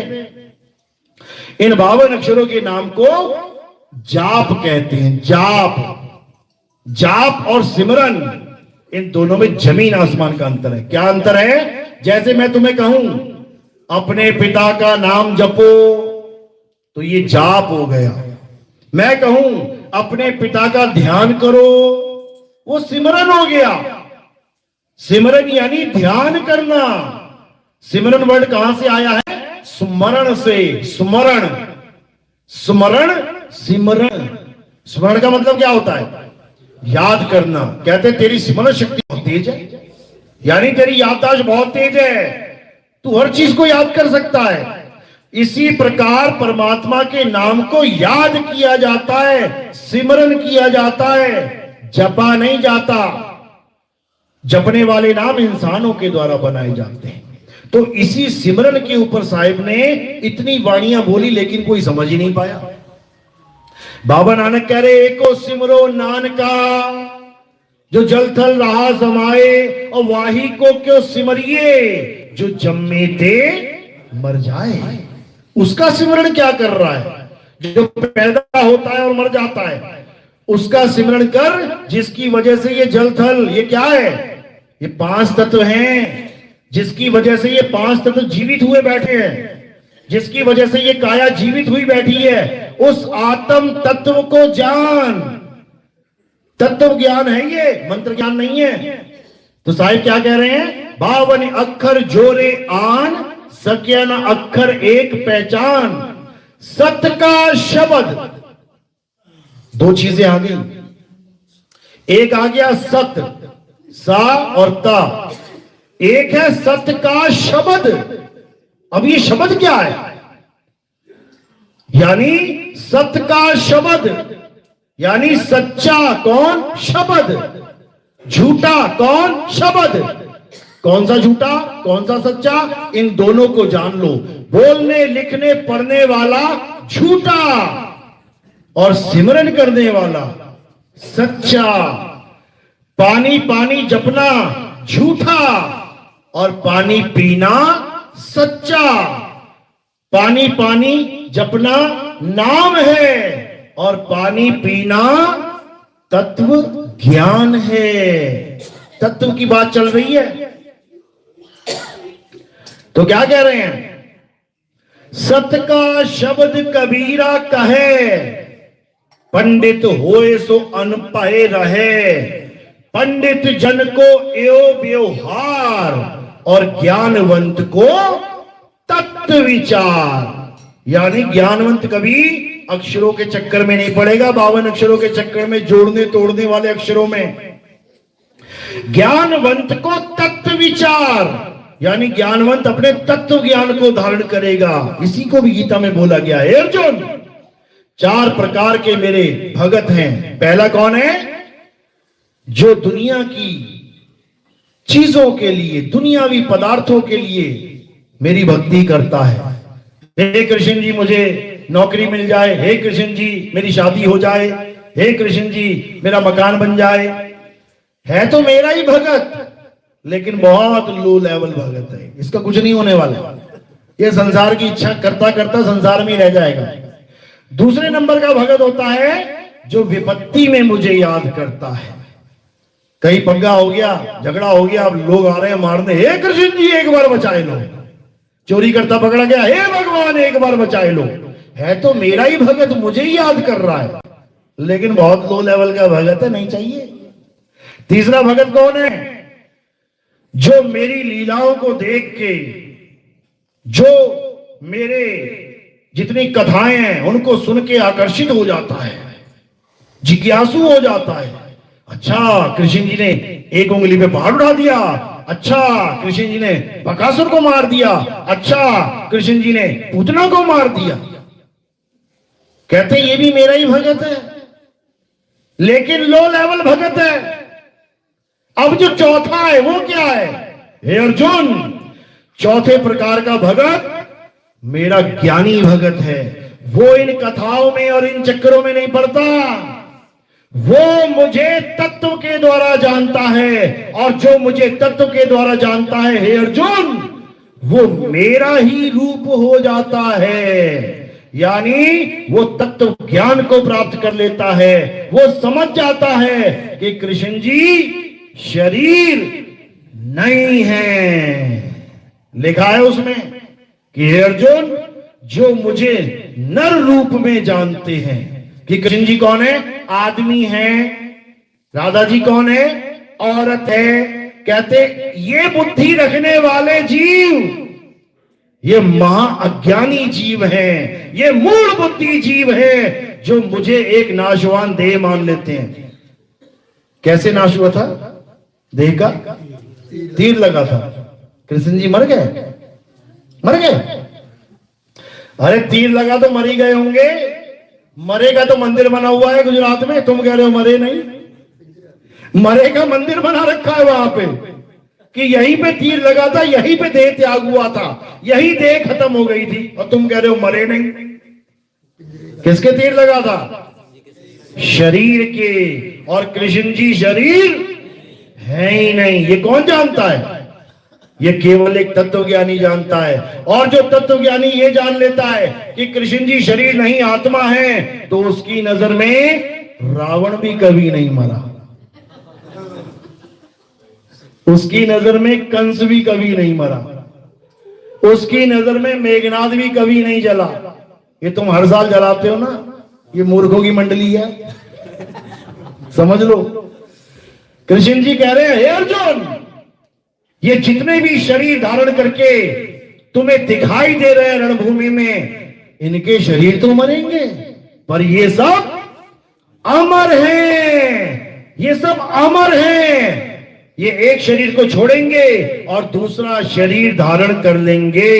इन 52 अक्षरों के नाम को जाप कहते हैं। जाप, जाप और सिमरन, इन दोनों में जमीन आसमान का अंतर है। क्या अंतर है? जैसे मैं तुम्हें कहूं अपने पिता का नाम जपो, तो ये जाप हो गया। मैं कहूं अपने पिता का ध्यान करो, वो सिमरन हो गया। सिमरन यानी ध्यान करना। सिमरन वर्ड कहां से आया है? स्मरण से। स्मरण, स्मरण, सिमरन। स्मरण का मतलब क्या होता है? याद करना। कहते तेरी स्मरण शक्ति बहुत तेज है, यानी तेरी याददाश्त बहुत तेज है, तू हर चीज को याद कर सकता है। इसी प्रकार परमात्मा के नाम को याद किया जाता है, सिमरन किया जाता है, जपा नहीं जाता। जपने वाले नाम इंसानों के द्वारा बनाए जाते हैं। तो इसी सिमरन के ऊपर साहिब ने इतनी वाणियां बोली, लेकिन कोई समझ ही नहीं पाया। बाबा नानक कह रहे एको सिमरो नानका, जो जल थल रहा समाए, और वाही को क्यों सिमरिए, जो जम्मे ते मर जाए। उसका सिमरण क्या कर रहा है? जो पैदा होता है और मर जाता है, उसका सिमरण कर, जिसकी वजह से ये जल थल, ये क्या है? ये 5 तत्व हैं, जिसकी वजह से ये 5 तत्व जीवित हुए बैठे हैं, जिसकी वजह से ये काया जीवित हुई बैठी है। उस आत्म तत्व को जान। तत्व ज्ञान है ये, मंत्र ज्ञान नहीं है। तो साहिब क्या कह रहे हैं? 52 अक्षर जोरे आन, सके न अक्षर एक पहचान। सत्य का शब्द, 2 चीजें आ गई। एक आ गया सत्य, सा और ता। एक है सत्य का शब्द। अब ये शब्द क्या है? यानी सत्य का शब्द, यानी सच्चा कौन? शब्द। झूठा कौन? शब्द। कौन सा झूठा, कौन सा सच्चा? इन दोनों को जान लो। बोलने लिखने पढ़ने वाला झूठा, और सिमरन करने वाला सच्चा। पानी पानी जपना झूठा, और पानी पीना सच्चा। पानी पानी जपना नाम है, और पानी पीना तत्व ज्ञान है। तत्व की बात चल रही है। तो क्या कह रहे हैं? सत्य का शब्द कबीरा कहे, पंडित होए सो अनपढ़े रहे। पंडित जन को एओ व्यवहार, और ज्ञानवंत को तत्व विचार। यानी ज्ञानवंत कभी अक्षरों के चक्कर में नहीं पड़ेगा, 52 अक्षरों के चक्कर में, जोड़ने तोड़ने वाले अक्षरों में। ज्ञानवंत को तत्व विचार, यानी ज्ञानवंत अपने तत्व ज्ञान को धारण करेगा। इसी को भी गीता में बोला गया है। अर्जुन, 4 प्रकार के मेरे भगत हैं। पहला कौन है? जो दुनिया की चीजों के लिए, दुनियावी पदार्थों के लिए मेरी भक्ति करता है। हे कृष्ण जी मुझे नौकरी मिल जाए, हे कृष्ण जी मेरी शादी हो जाए, हे कृष्ण जी मेरा मकान बन जाए। है तो मेरा ही भगत, लेकिन बहुत लो लेवल भगत है। इसका कुछ नहीं होने वाला। ये संसार की इच्छा करता करता संसार में ही रह जाएगा। दूसरे नंबर का भगत होता है जो विपत्ति में मुझे याद करता है। कहीं पंगा हो गया, झगड़ा हो गया, अब लोग आ रहे हैं मारने, हे कृष्ण जी एक बार बचाए लो। चोरी करता पकड़ा गया, हे भगवान एक बार बचाए लो। है तो मेरा ही भगत, मुझे ही याद कर रहा है, लेकिन बहुत लो लेवल का भगत है, नहीं चाहिए। तीसरा भगत कौन है? जो मेरी लीलाओं को देख के, जो मेरे जितनी कथाएं हैं उनको सुन के आकर्षित हो जाता है, जिज्ञासु हो जाता है। अच्छा कृष्ण जी ने एक उंगली पे पहाड़ उठा दिया, अच्छा कृष्ण जी ने बकासुर को मार दिया, अच्छा कृष्ण जी ने पूतना को मार दिया। कहते ये भी मेरा ही भगत है, लेकिन लो लेवल भगत है। अब जो चौथा है वो क्या है? हे अर्जुन, चौथे प्रकार का भगत मेरा ज्ञानी भगत है। वो इन कथाओं में और इन चक्करों में नहीं पड़ता, वो मुझे तत्व के द्वारा जानता है, और जो मुझे तत्व के द्वारा जानता है हे अर्जुन, वो मेरा ही रूप हो जाता है। यानी वो तत्व ज्ञान को प्राप्त कर लेता है। वो समझ जाता है कि कृष्ण जी शरीर नहीं है, लिखा है उसमें कि हे अर्जुन, जो मुझे नर रूप में जानते हैं, कि कृष्ण जी कौन है? आदमी है। राधा जी कौन है? औरत है। कहते ये बुद्धि रखने वाले जीव ये महाअज्ञानी जीव हैं, ये मूल बुद्धि जीव है, जो मुझे एक नाशवान देह मान लेते हैं। कैसे नाश हुआ था देह का? तीर लगा था। कृष्ण जी मर गए? मर गए? अरे तीर लगा तो मर ही गए होंगे। मरेगा तो मंदिर बना हुआ है गुजरात में, तुम कह रहे हो मरे नहीं। मरेगा मंदिर बना रखा है वहां पे कि यहीं पे तीर लगा था, यहीं पे देह त्याग हुआ था, यही देह खत्म हो गई थी, और तुम कह रहे हो मरे नहीं। किसके तीर लगा था? शरीर के। और कृष्ण जी शरीर है ही नहीं। ये कौन जानता है? ये केवल एक तत्वज्ञानी जानता है। और जो तत्वज्ञानी ये जान लेता है कि कृष्ण जी शरीर नहीं आत्मा है, तो उसकी नजर में रावण भी कभी नहीं मरा, उसकी नजर में कंस भी कभी नहीं मरा, उसकी नजर में मेघनाथ भी कभी नहीं जला। ये तुम हर साल जलाते हो ना, ये मूर्खों की मंडली है, समझ लो। कृष्ण जी कह रहे हैं, हे अर्जुन, ये जितने भी शरीर धारण करके तुम्हें दिखाई दे रहे हैं रणभूमि में, इनके शरीर तो मरेंगे, पर ये सब अमर हैं, ये सब अमर हैं। ये एक शरीर को छोड़ेंगे और दूसरा शरीर धारण कर लेंगे,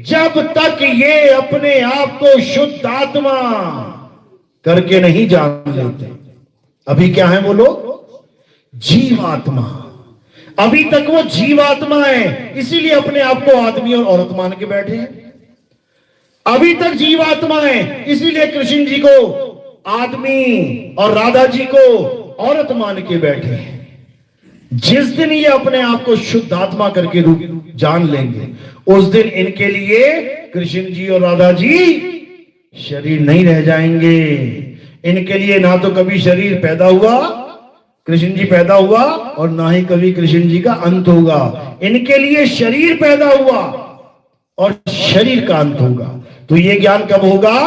जब तक ये अपने आप को शुद्ध आत्मा करके नहीं जान लेते। अभी क्या है वो लोग? जीवात्मा। अभी तक वो जीवात्मा है, इसीलिए अपने आप को आदमी और औरत मान के बैठे हैं। अभी तक जीवात्मा है, इसीलिए कृष्ण जी को आदमी और राधा जी को औरत मान के बैठे हैं। जिस दिन ये अपने आप को शुद्ध आत्मा करके रूप जान लेंगे, उस दिन इनके लिए कृष्ण जी और राधा जी शरीर नहीं रह जाएंगे। इनके लिए ना तो कभी शरीर पैदा हुआ, कृष्ण जी पैदा हुआ, और ना ही कभी कृष्ण जी का अंत होगा। इनके लिए शरीर पैदा हुआ और शरीर का अंत होगा। तो ये ज्ञान कब होगा?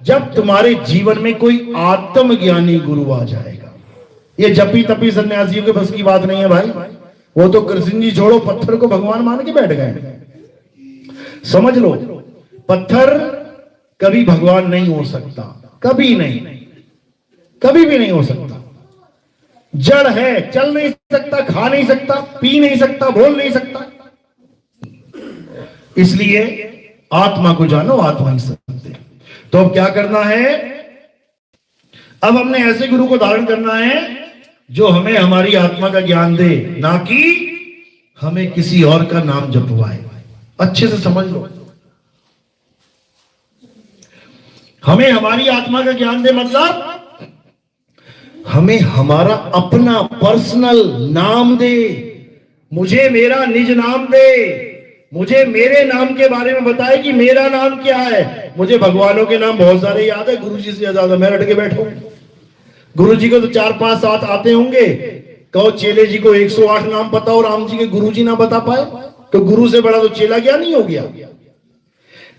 जब तुम्हारे जीवन में कोई आत्मज्ञानी गुरु आ जाएगा। ये जपी तपी सन्यासियों के बस की बात नहीं है भाई। वो तो कृष्ण जी छोड़ो, पत्थर को भगवान मान के बैठ गए। समझ लो, पत्थर कभी भगवान नहीं हो सकता, कभी नहीं, कभी भी नहीं हो सकता। जड़ है, चल नहीं सकता, खा नहीं सकता, पी नहीं सकता, बोल नहीं सकता। इसलिए आत्मा को जानो, आत्मा ही सत्य। तो अब क्या करना है? अब हमने ऐसे गुरु को धारण करना है जो हमें हमारी आत्मा का ज्ञान दे, ना कि हमें किसी और का नाम जपवाए। अच्छे से समझ लो, हमें हमारी आत्मा का ज्ञान दे मतलब हमें हमारा अपना पर्सनल नाम दे, मुझे मेरा निज नाम दे, मुझे मेरे नाम के बारे में बताए कि मेरा नाम क्या है। मुझे भगवानों के नाम बहुत सारे याद है, गुरु जी से ज्यादा मैं रट के बैठा हूं। गुरु जी को तो 4 5 7 आते होंगे। कहो चेले जी को 108 नाम पता और राम जी के गुरु जी ना बता पाए, तो गुरु से बड़ा तो चेला ज्ञानी हो गया।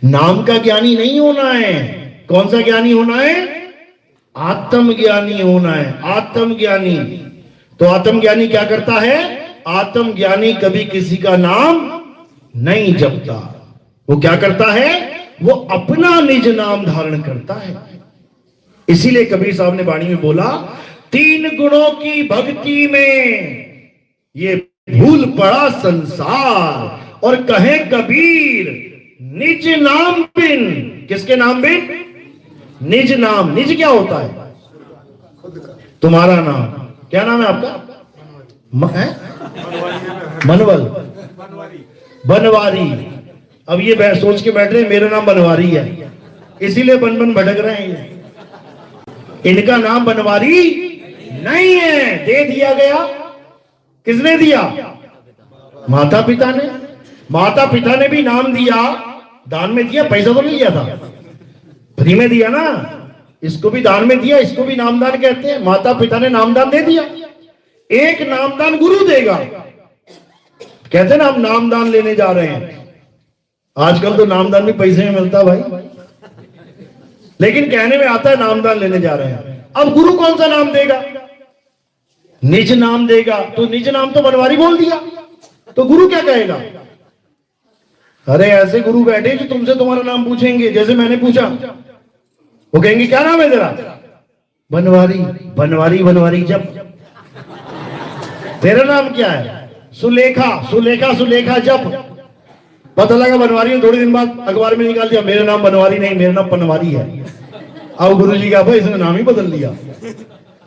नाम का ज्ञानी नहीं होना है। कौन सा ज्ञानी होना है? आत्मज्ञानी होना है। आत्मज्ञानी। तो आत्मज्ञानी क्या करता है? आत्मज्ञानी कभी किसी का नाम नहीं जपता। वो क्या करता है? वो अपना निज नाम धारण करता है। इसीलिए कबीर साहब ने वाणी में बोला, 3 गुणों की भक्ति में ये भूल पड़ा संसार, और कहे कबीर निज नाम बिन। किसके नाम बिन? निज नाम। निज क्या होता है? तुम्हारा नाम। क्या नाम है आपका? मनवल, बनवारी। अब ये सोच के बैठ रहे हैं मेरा नाम बनवारी है, इसीलिए बन बन भटक रहे हैं। इनका नाम बनवारी नहीं है, दे दिया गया। किसने दिया? माता पिता ने। माता पिता ने भी नाम दिया, दान में दिया, पैसा तो नहीं लिया था, फ्री में दिया ना। इसको भी दान में दिया, इसको भी नामदान कहते हैं। माता पिता ने नामदान दे दिया। एक नामदान गुरु देगा, कहते ना हम नामदान लेने जा रहे हैं, आजकल तो नामदान भी पैसे में मिलता भाई, लेकिन कहने में आता है नामदान लेने जा रहे हैं। अब गुरु कौन सा नाम देगा? निज नाम देगा। तो निज नाम तो बनवारी बोल दिया, तो गुरु क्या कहेगा? अरे ऐसे गुरु बैठे जो तुमसे तुम्हारा नाम पूछेंगे, जैसे मैंने पूछा, वो कहेंगे क्या नाम है तेरा? बनवारी। बनवारी बनवारी जब तेरा नाम क्या है? सुलेखा। सुलेखा सुलेखा जब पता लगा बनवारी है, थोड़े दिन बाद अखबार में निकाल दिया मेरा नाम बनवारी नहीं, मेरा नाम पनवारी है। अब गुरु जी का भाई इसने नाम ही बदल दिया,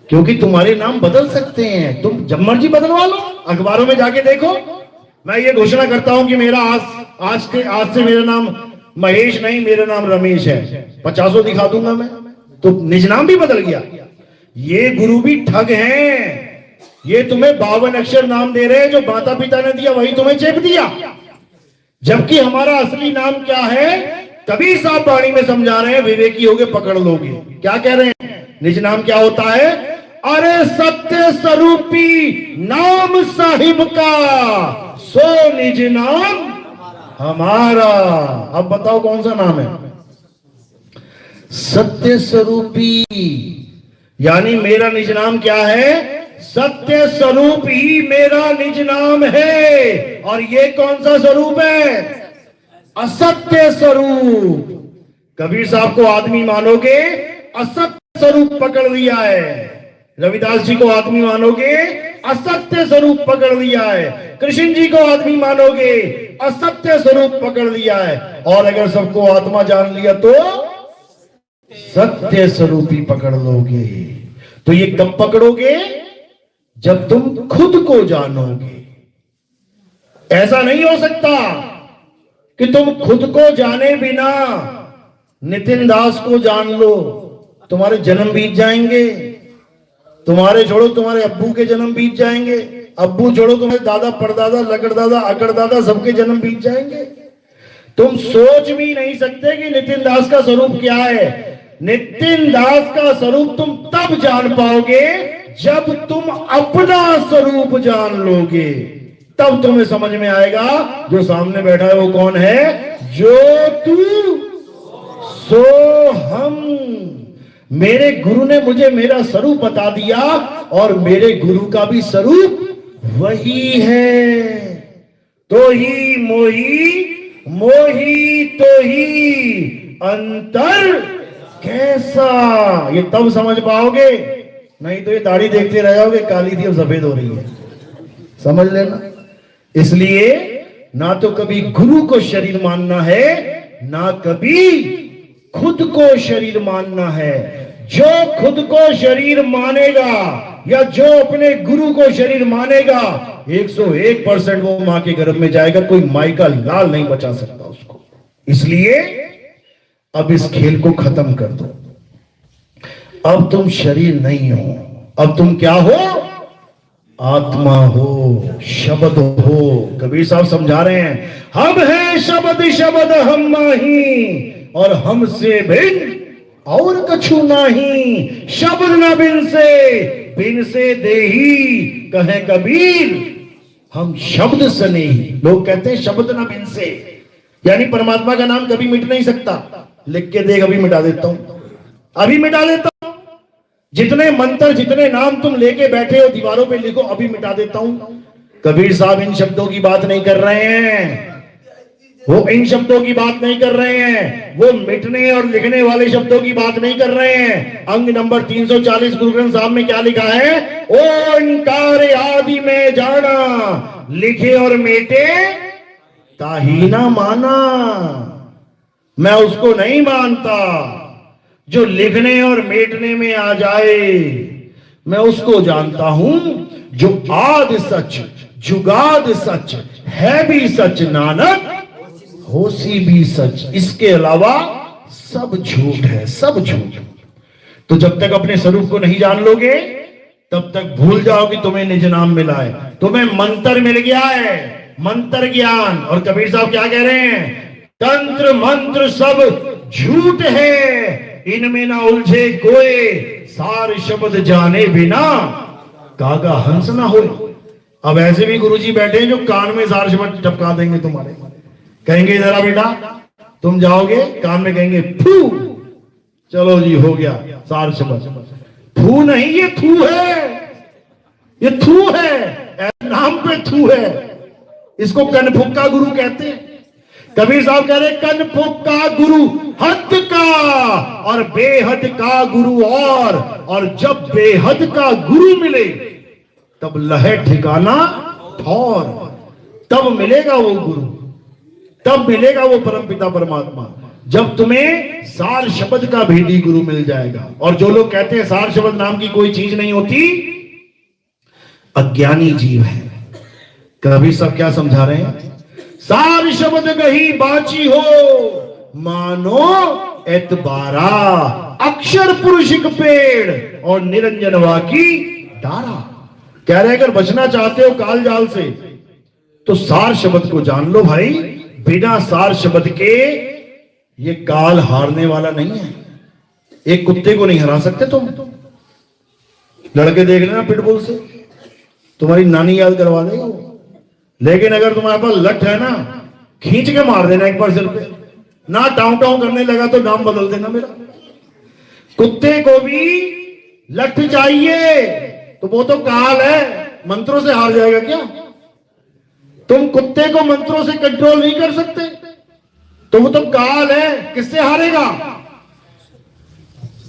क्योंकि तुम्हारे नाम बदल सकते हैं, तुम जब मर्जी बदलवा लो। अखबारों में जाके देखो, मैं ये घोषणा करता हूं कि मेरा आज से मेरा नाम महेश नहीं, मेरा नाम रमेश है, 50 दिखा दूंगा मैं, तो निज नाम भी बदल गया। ये गुरु भी ठग हैं, ये तुम्हें 52 अक्षर नाम दे रहे हैं, जो माता पिता ने दिया वही तुम्हें चेप दिया, जबकि हमारा असली नाम क्या है? कबीर साहब वाणी में समझा रहे हैं, विवेकी होगे पकड़ लोगे। क्या कह रहे हैं? निज नाम क्या होता है? अरे सत्य स्वरूपी नाम साहिब का, सो निज नाम हमारा। अब बताओ कौन सा नाम है? सत्य स्वरूपी, यानी मेरा निज नाम क्या है? सत्य स्वरूप ही मेरा निज नाम है। और ये कौन सा स्वरूप है? असत्य स्वरूप। कबीर साहब को आदमी मानोगे, असत्य स्वरूप पकड़ लिया है। रविदास जी को आदमी मानोगे, असत्य स्वरूप पकड़ लिया है। कृष्ण जी को आदमी मानोगे, असत्य स्वरूप पकड़ लिया है। और अगर सबको आत्मा जान लिया तो सत्य स्वरूप ही पकड़ लोगे। तो ये कब पकड़ोगे? जब तुम खुद को जानोगे। ऐसा नहीं हो सकता कि तुम खुद को जाने बिना नितिन दास को जान लो, तुम्हारे जन्म बीत जाएंगे। तुम्हारे छोड़ो, तुम्हारे अब्बू के जन्म बीत जाएंगे, अब्बू छोड़ो, तुम्हारे दादा परदादा लकड़दादा अकड़दादा सबके जन्म बीत जाएंगे। तुम सोच भी नहीं सकते कि नितिन दास का स्वरूप क्या है। नितिन दास का स्वरूप तुम तब जान पाओगे जब तुम अपना स्वरूप जान लोगे, तब तुम्हें समझ में आएगा जो सामने बैठा है वो कौन है। जो तू सो हम। मेरे गुरु ने मुझे मेरा स्वरूप बता दिया, और मेरे गुरु का भी स्वरूप वही है। तो ही मोही, मोही तो ही, अंतर कैसा, ये तब समझ पाओगे। नहीं तो ये दाढ़ी देखते रह जाओगे, काली थी अब सफेद हो रही है, समझ लेना। इसलिए ना तो कभी गुरु को शरीर मानना है, ना कभी खुद को शरीर मानना है। जो खुद को शरीर मानेगा या जो अपने गुरु को शरीर मानेगा, 101% वो मां के गर्भ में जाएगा। कोई माई का लाल नहीं बचा सकता उसको। इसलिए अब इस खेल को खत्म कर दो। अब तुम शरीर नहीं हो, अब तुम क्या हो? आत्मा हो, शब्द हो। कबीर साहब समझा रहे हैं, हम हैं शब्द, शब्द हम माही, और हमसे भिन्न और कछु नहीं। शब्द न बिन से देही, कहे कबीर हम शब्द सने ही। लोग कहते हैं शब्द न बिन से, यानी परमात्मा का नाम कभी मिट नहीं सकता। लिख के देख, अभी मिटा देता हूं, अभी मिटा देता हूं। जितने मंत्र, जितने नाम तुम लेके बैठे हो दीवारों पे लिखो, अभी मिटा देता हूं। कबीर साहब इन शब्दों की बात नहीं कर रहे हैं, वो इन शब्दों की बात नहीं कर रहे हैं, वो मिटने और लिखने वाले शब्दों की बात नहीं कर रहे हैं। अंग नंबर 340 गुरु ग्रंथ साहब में क्या लिखा है? ओंकार आदि में जाना, लिखे और मेटे ताही ना माना। मैं उसको नहीं मानता जो लिखने और मेटने में आ जाए, मैं उसको जानता हूं जो आदि सच, जुगाद सच, है भी सच, नानक होसी भी सच। इसके अलावा सब झूठ है, सब झूठ। तो जब तक अपने स्वरूप को नहीं जान लोगे, तब तक भूल जाओ कि तुम्हें निज नाम मिला है, तुम्हें मंत्र मिल गया है, मंत्र ज्ञान। और कबीर साहब क्या कह रहे हैं? तंत्र मंत्र सब झूठ है, इनमें ना उलझे कोई, सार शब्द जाने बिना कागा हंस ना हो। अब ऐसे भी गुरुजी बैठे हैं जो कान में सार शब्द टपका देंगे तुम्हारे, कहेंगे जरा बेटा तुम जाओगे, कान में कहेंगे फू, चलो जी हो गया सार शब्द। फू नहीं, ये थू है, ये थू है, नाम पे थू है। इसको कनफुक्का गुरु कहते हैं। कबीर साहब कह रहे कनफुक्का गुरु हद का और बेहद का गुरु और जब बेहद का गुरु मिले तब लहे ठिकाना ठौर, तब मिलेगा वो गुरु, तब मिलेगा वो परमपिता परमात्मा, जब तुम्हें सार शब्द का भेदी गुरु मिल जाएगा। और जो लोग कहते हैं सार शब्द नाम की कोई चीज नहीं होती, अज्ञानी जीव है। कभी सब क्या समझा रहे हैं? सार शब्द गही बाची हो मानो एतबारा, अक्षर पुरुषिक पेड़ और निरंजनवा की डारा। कह रहे अगर बचना चाहते हो काल जाल से तो सार शब्द को जान लो भाई। बिना सार शब्द के ये काल हारने वाला नहीं है। एक कुत्ते को नहीं हरा सकते तुम। लड़के देख लेना पिटबुल से, तुम्हारी नानी याद करवा देगा वो। लेकिन अगर तुम्हारे पास लठ है ना, खींच के मार देना एक बार सिर पे, ना टाउं टाउं करने लगा तो नाम बदल देना मेरा। कुत्ते को भी लठ चाहिए, तो वो तो काल है, मंत्रों से हार जाएगा क्या? तुम कुत्ते को मंत्रों से कंट्रोल नहीं कर सकते, तो वो तो काल है, किससे हारेगा?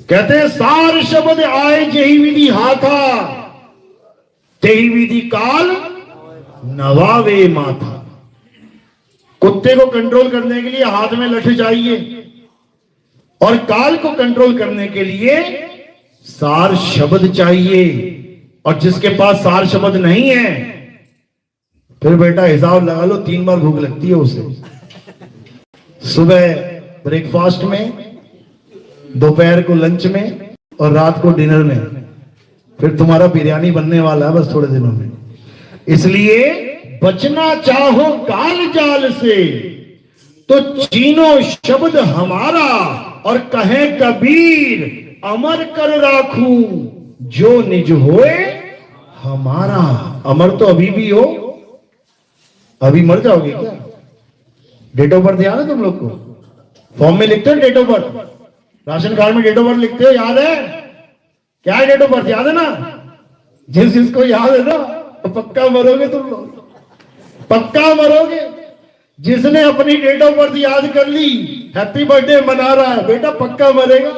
कहते हैं सार शब्द आए जेही विधि हाथा, तेही विधि काल नवावे माथा। कुत्ते को कंट्रोल करने के लिए हाथ में लठ चाहिए और काल को कंट्रोल करने के लिए सार शब्द चाहिए। और जिसके पास सार शब्द नहीं है, फिर बेटा हिसाब लगा लो 3 बार भूख लगती है उसे। सुबह ब्रेकफास्ट में, दोपहर को लंच में और रात को डिनर में। फिर तुम्हारा बिरयानी बनने वाला है बस थोड़े दिनों में। इसलिए बचना चाहो काल जाल से तो चीनो शब्द हमारा, और कहे कबीर अमर कर राखू जो निज होए हमारा। अमर तो अभी भी हो, अभी मर जाओगे क्या? डेट ऑफ बर्थ याद है तुम लोग को? फॉर्म में लिखते हो date of birth, ration card में डेट ऑफ बर्थ लिखते हो, याद है? क्या है डेट ऑफ बर्थ? याद है ना? जिसको याद है ना तो पक्का मरोगे तुम लोग, पक्का मरोगे। जिसने अपनी डेट ऑफ बर्थ याद कर ली, हैप्पी बर्थडे मना रहा है, बेटा पक्का मरेगा,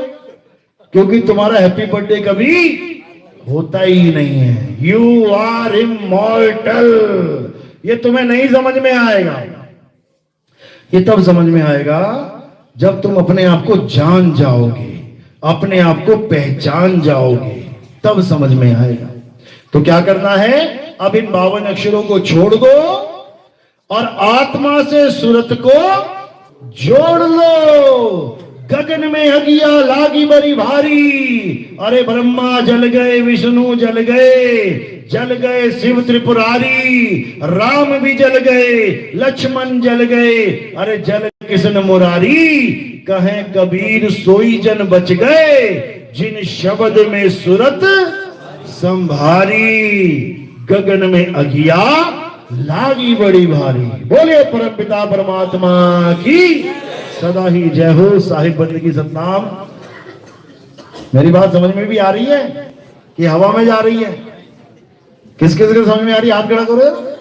क्योंकि तुम्हारा हैप्पी बर्थडे कभी होता ही नहीं है। You are immortal. ये तुम्हें नहीं समझ में आएगा। ये तब समझ में आएगा जब तुम अपने आप को जान जाओगे, अपने आप को पहचान जाओगे, तब समझ में आएगा। तो क्या करना है? अब इन 52 अक्षरों को छोड़ दो और आत्मा से सूरत को जोड़ लो। गगन में अगिया लागी बड़ी भारी, अरे ब्रह्मा जल गए, विष्णु जल गए शिव त्रिपुरारी, राम भी जल गए, लक्ष्मण जल गए, अरे जल किशन मुरारी। कहे कबीर सोई जन बच गए, जिन शब्द में सूरत संभारी। गगन में अगिया लागी बड़ी भारी। बोले परमपिता परमात्मा की सदा ही जय हो। साहिब बंदगी सतनाम। मेरी बात समझ में भी आ रही है कि हवा में जा रही है? किस किस के समझ में आ रही है? हाथ खड़ा करो।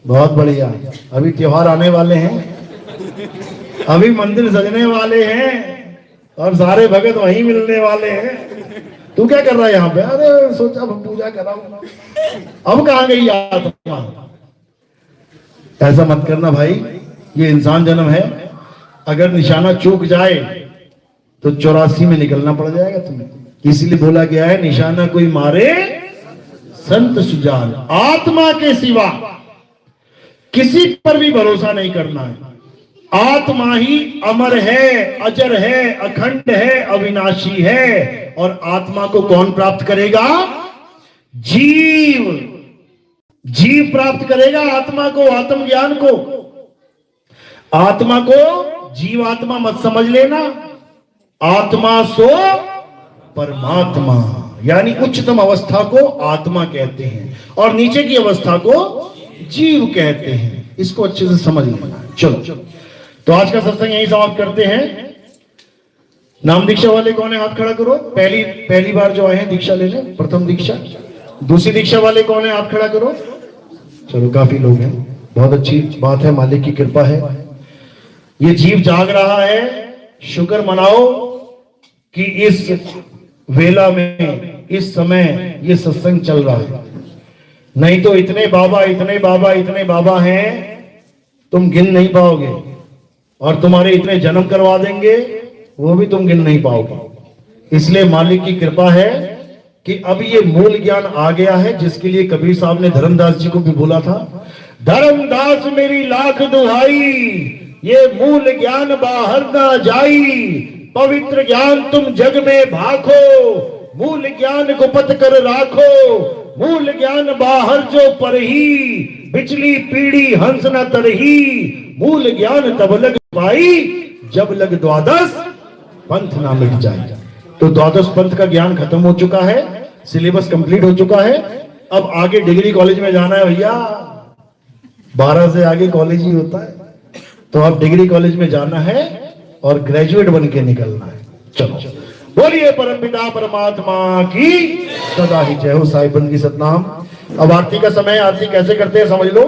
बहुत बढ़िया। अभी त्योहार आने वाले हैं, अभी मंदिर सजने वाले हैं और सारे भगत वहीं मिलने वाले हैं। तू क्या कर रहा है यहाँ पे? अरे सोचा पूजा कराऊंगा। अब कहाँ गई आत्मा? ऐसा मत करना भाई, ये इंसान जन्म है। अगर निशाना चूक जाए तो 84 में निकलना पड़ जाएगा तुम्हें। इसलिए बोला गया है निशाना कोई मारे संत सुजान। आत्मा के सिवा किसी पर भी भरोसा नहीं करना है। आत्मा ही अमर है, अजर है, अखंड है, अविनाशी है। और आत्मा को कौन प्राप्त करेगा? जीव। जीव प्राप्त करेगा आत्मा को, आत्मज्ञान को। आत्मा को जीव आत्मा मत समझ लेना। आत्मा सो परमात्मा। यानी उच्चतम अवस्था को आत्मा कहते हैं और नीचे की अवस्था को जीव कहते हैं। इसको अच्छे से समझ लेना। चलो तो आज का सत्संग यही समाप्त करते हैं। नाम दीक्षा वाले कौन है? हाथ खड़ा करो। पहली बार जो आए हैं दीक्षा लेने, प्रथम दीक्षा। दूसरी दीक्षा वाले कौन है? हाथ खड़ा करो। चलो काफी लोग हैं, बहुत अच्छी बात है, मालिक की कृपा है। ये जीव जाग रहा है, शुक्र मनाओ कि इस वेला में, इस समय ये सत्संग चल रहा है। नहीं तो इतने बाबा इतने बाबा इतने बाबा हैं, तुम गिन नहीं पाओगे, और तुम्हारे इतने जन्म करवा देंगे, वो भी तुम गिन नहीं पाओगे। इसलिए मालिक की कृपा है कि अब ये मूल ज्ञान आ गया है, जिसके लिए कबीर साहब ने धर्मदास जी को भी बोला था, धर्मदास मेरी लाख दुहाई, ये मूल ज्ञान बाहर ना जाई, पवित्र ज्ञान तुम जग में भाखो, मूल ज्ञान गुप्त कर राखो, मूल ज्ञान बाहर जो परही, बिचली पीढ़ी हंस न तरही, मूल ज्ञान तब लग पाई, जब लग द्वादश पंथ ना मिट जाए। तो द्वादश पंथ का ज्ञान खत्म हो चुका है, सिलेबस कंप्लीट हो चुका है। अब आगे डिग्री कॉलेज में जाना है भैया, 12 से आगे कॉलेज ही होता है। तो अब डिग्री कॉलेज में जाना है और ग्रेजुएट बन के निकलना है। चलो बोलिए परमपिता परमात्मा की सदा ही जय हो। साहिबन की सतनाम। अब आरती का समय। आरती कैसे करते हैं समझ लो।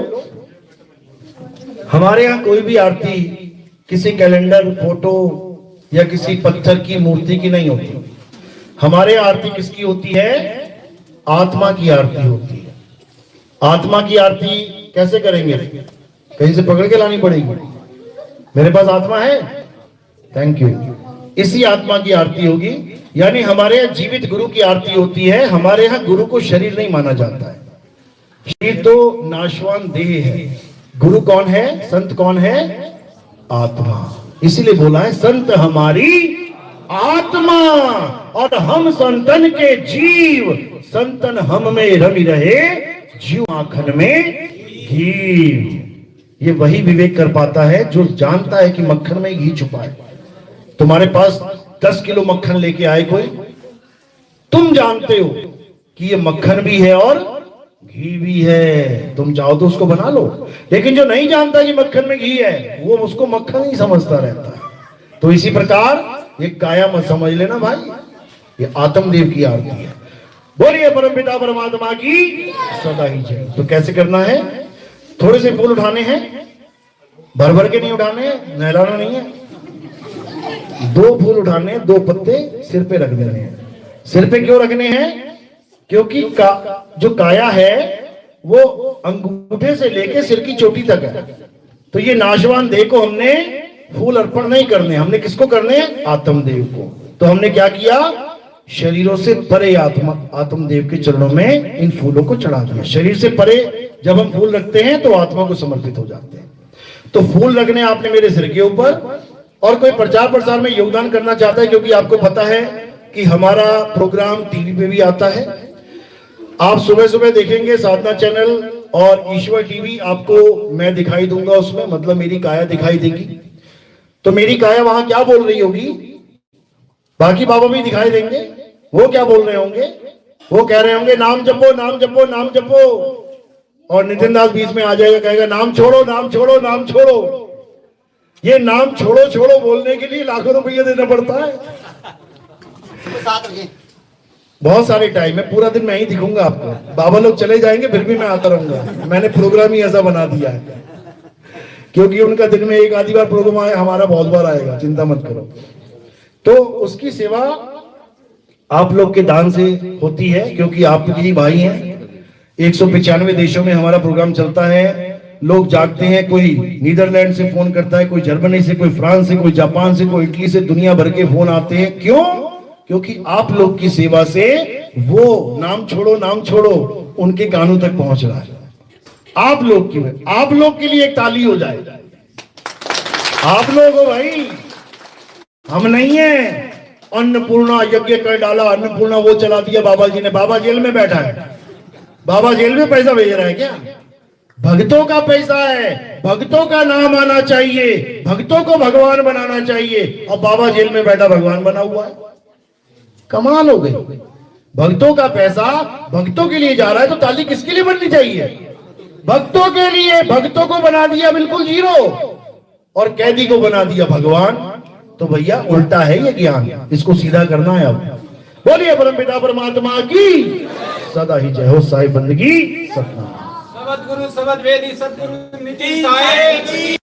हमारे यहाँ कोई भी आरती किसी कैलेंडर, फोटो या किसी पत्थर की मूर्ति की नहीं होती। हमारे आरती किसकी होती है? आत्मा की आरती होती है। आत्मा की आरती कैसे करेंगे? कहीं से पकड़ के लानी पड़ेगी। मेरे पास आत्मा है, थैंक यू। इसी आत्मा की आरती होगी। यानी हमारे यहाँ जीवित गुरु की आरती होती है। हमारे यहाँ गुरु को शरीर नहीं माना जाता है। शरीर तो नाशवान देह है। गुरु कौन है? संत कौन है? आत्मा। इसीलिए बोला है संत हमारी आत्मा और हम संतन के जीव, संतन हम में रवि रहे, जीव आखन में घी। ये वही विवेक कर पाता है जो जानता है कि मक्खन में घी छुपा है। तुम्हारे पास 10 किलो मक्खन लेके आए कोई, तुम जानते हो कि ये मक्खन भी है और घी भी है, तुम चाहो तो उसको बना लो। लेकिन जो नहीं जानता कि मक्खन में घी है, वो उसको मक्खन ही समझता रहता है। तो इसी प्रकार ये काया मत समझ लेना भाई, ये आत्मदेव की आरती है। बोलिए परमपिता परमात्मा की सदा ही जय। तो कैसे करना है? थोड़े से फूल उठाने हैं, भर भर के नहीं उठाने, नहलाना नहीं है। 2 फूल उठाने, 2 पत्ते सिर पे रख देने हैं। सिर पे क्यों रखने हैं? क्योंकि जो काया है वो अंगूठे से लेके सिर की चोटी तक है। तो ये नाशवान देह को हमने फूल अर्पण नहीं करने, हमने किसको करने? आत्मदेव को। तो हमने क्या किया? शरीरों से परे आत्मदेव के चरणों में इन फूलों को चढ़ा दिया। शरीर से परे जब हम फूल रखते हैं तो आत्मा को समर्पित हो जाते हैं। तो फूल रखने आपने मेरे सिर के ऊपर। और कोई प्रचार प्रसार में योगदान करना चाहता है, क्योंकि आपको पता है कि हमारा प्रोग्राम टीवी पे भी आता है। आप सुबह सुबह देखेंगे साधना चैनल और ईश्वर टीवी, आपको मैं दिखाई दूंगा उसमें, मतलब मेरी काया दिखाई देगी। तो मेरी काया वहां क्या बोल रही होगी? बाकी बाबा भी दिखाई देंगे। वो क्या बोल रहे होंगे? वो कह रहे होंगे नाम जपो नाम जपो नाम जपो। और नितिन दास बीच में आ जाएगा, कहेगा नाम छोड़ो नाम छोड़ो नाम छोड़ो। ये नाम छोड़ो छोड़ो बोलने के लिए लाखों रुपये देना पड़ता है। बहुत सारे टाइम है, पूरा दिन मैं ही दिखूंगा आपको। बाबा लोग चले जाएंगे फिर भी मैं आता रहूंगा। मैंने प्रोग्राम ही ऐसा बना दिया है, क्योंकि उनका दिन में एक आधी बार प्रोग्राम आए, हमारा बहुत बार आएगा, चिंता मत करो। तो उसकी सेवा आप लोग के दान से होती है, क्योंकि आप ही भाई हैं। 195 देशों में हमारा प्रोग्राम चलता है। लोग जागते हैं, कोई नीदरलैंड से फोन करता है, कोई जर्मनी से, कोई फ्रांस से, कोई जापान से, कोई इटली से, दुनिया भर के फोन आते हैं। क्यों? क्योंकि आप लोग की सेवा से वो नाम छोड़ो उनके कानों तक पहुंच रहा है। आप लोग के लिए एक ताली हो जाए। आप लोग हो भाई, हम नहीं है। अन्नपूर्णा यज्ञ कर डाला, अन्नपूर्णा वो चला दिया बाबा जी ने। बाबा जेल में बैठा है, बाबा जेल में पैसा भेज रहा है क्या? भक्तों का पैसा है, भक्तों का नाम आना चाहिए, भक्तों को भगवान बनाना चाहिए। और बाबा जेल में बैठा भगवान बना हुआ है। कमाल हो गई। भक्तों का पैसा भक्तों के लिए जा रहा है तो ताली किसके लिए बननी चाहिए? भक्तों के लिए। भक्तों को बना दिया बिल्कुल जीरो और कैदी को बना दिया भगवान। तो भैया उल्टा है ये ज्ञान, इसको सीधा करना है। अब बोलिए परमपिता परमात्मा की सदा ही जय हो। साहिब बंदगी सतनाम। सद्गुरु सवद वेदी सद्गुरु निति साहेब की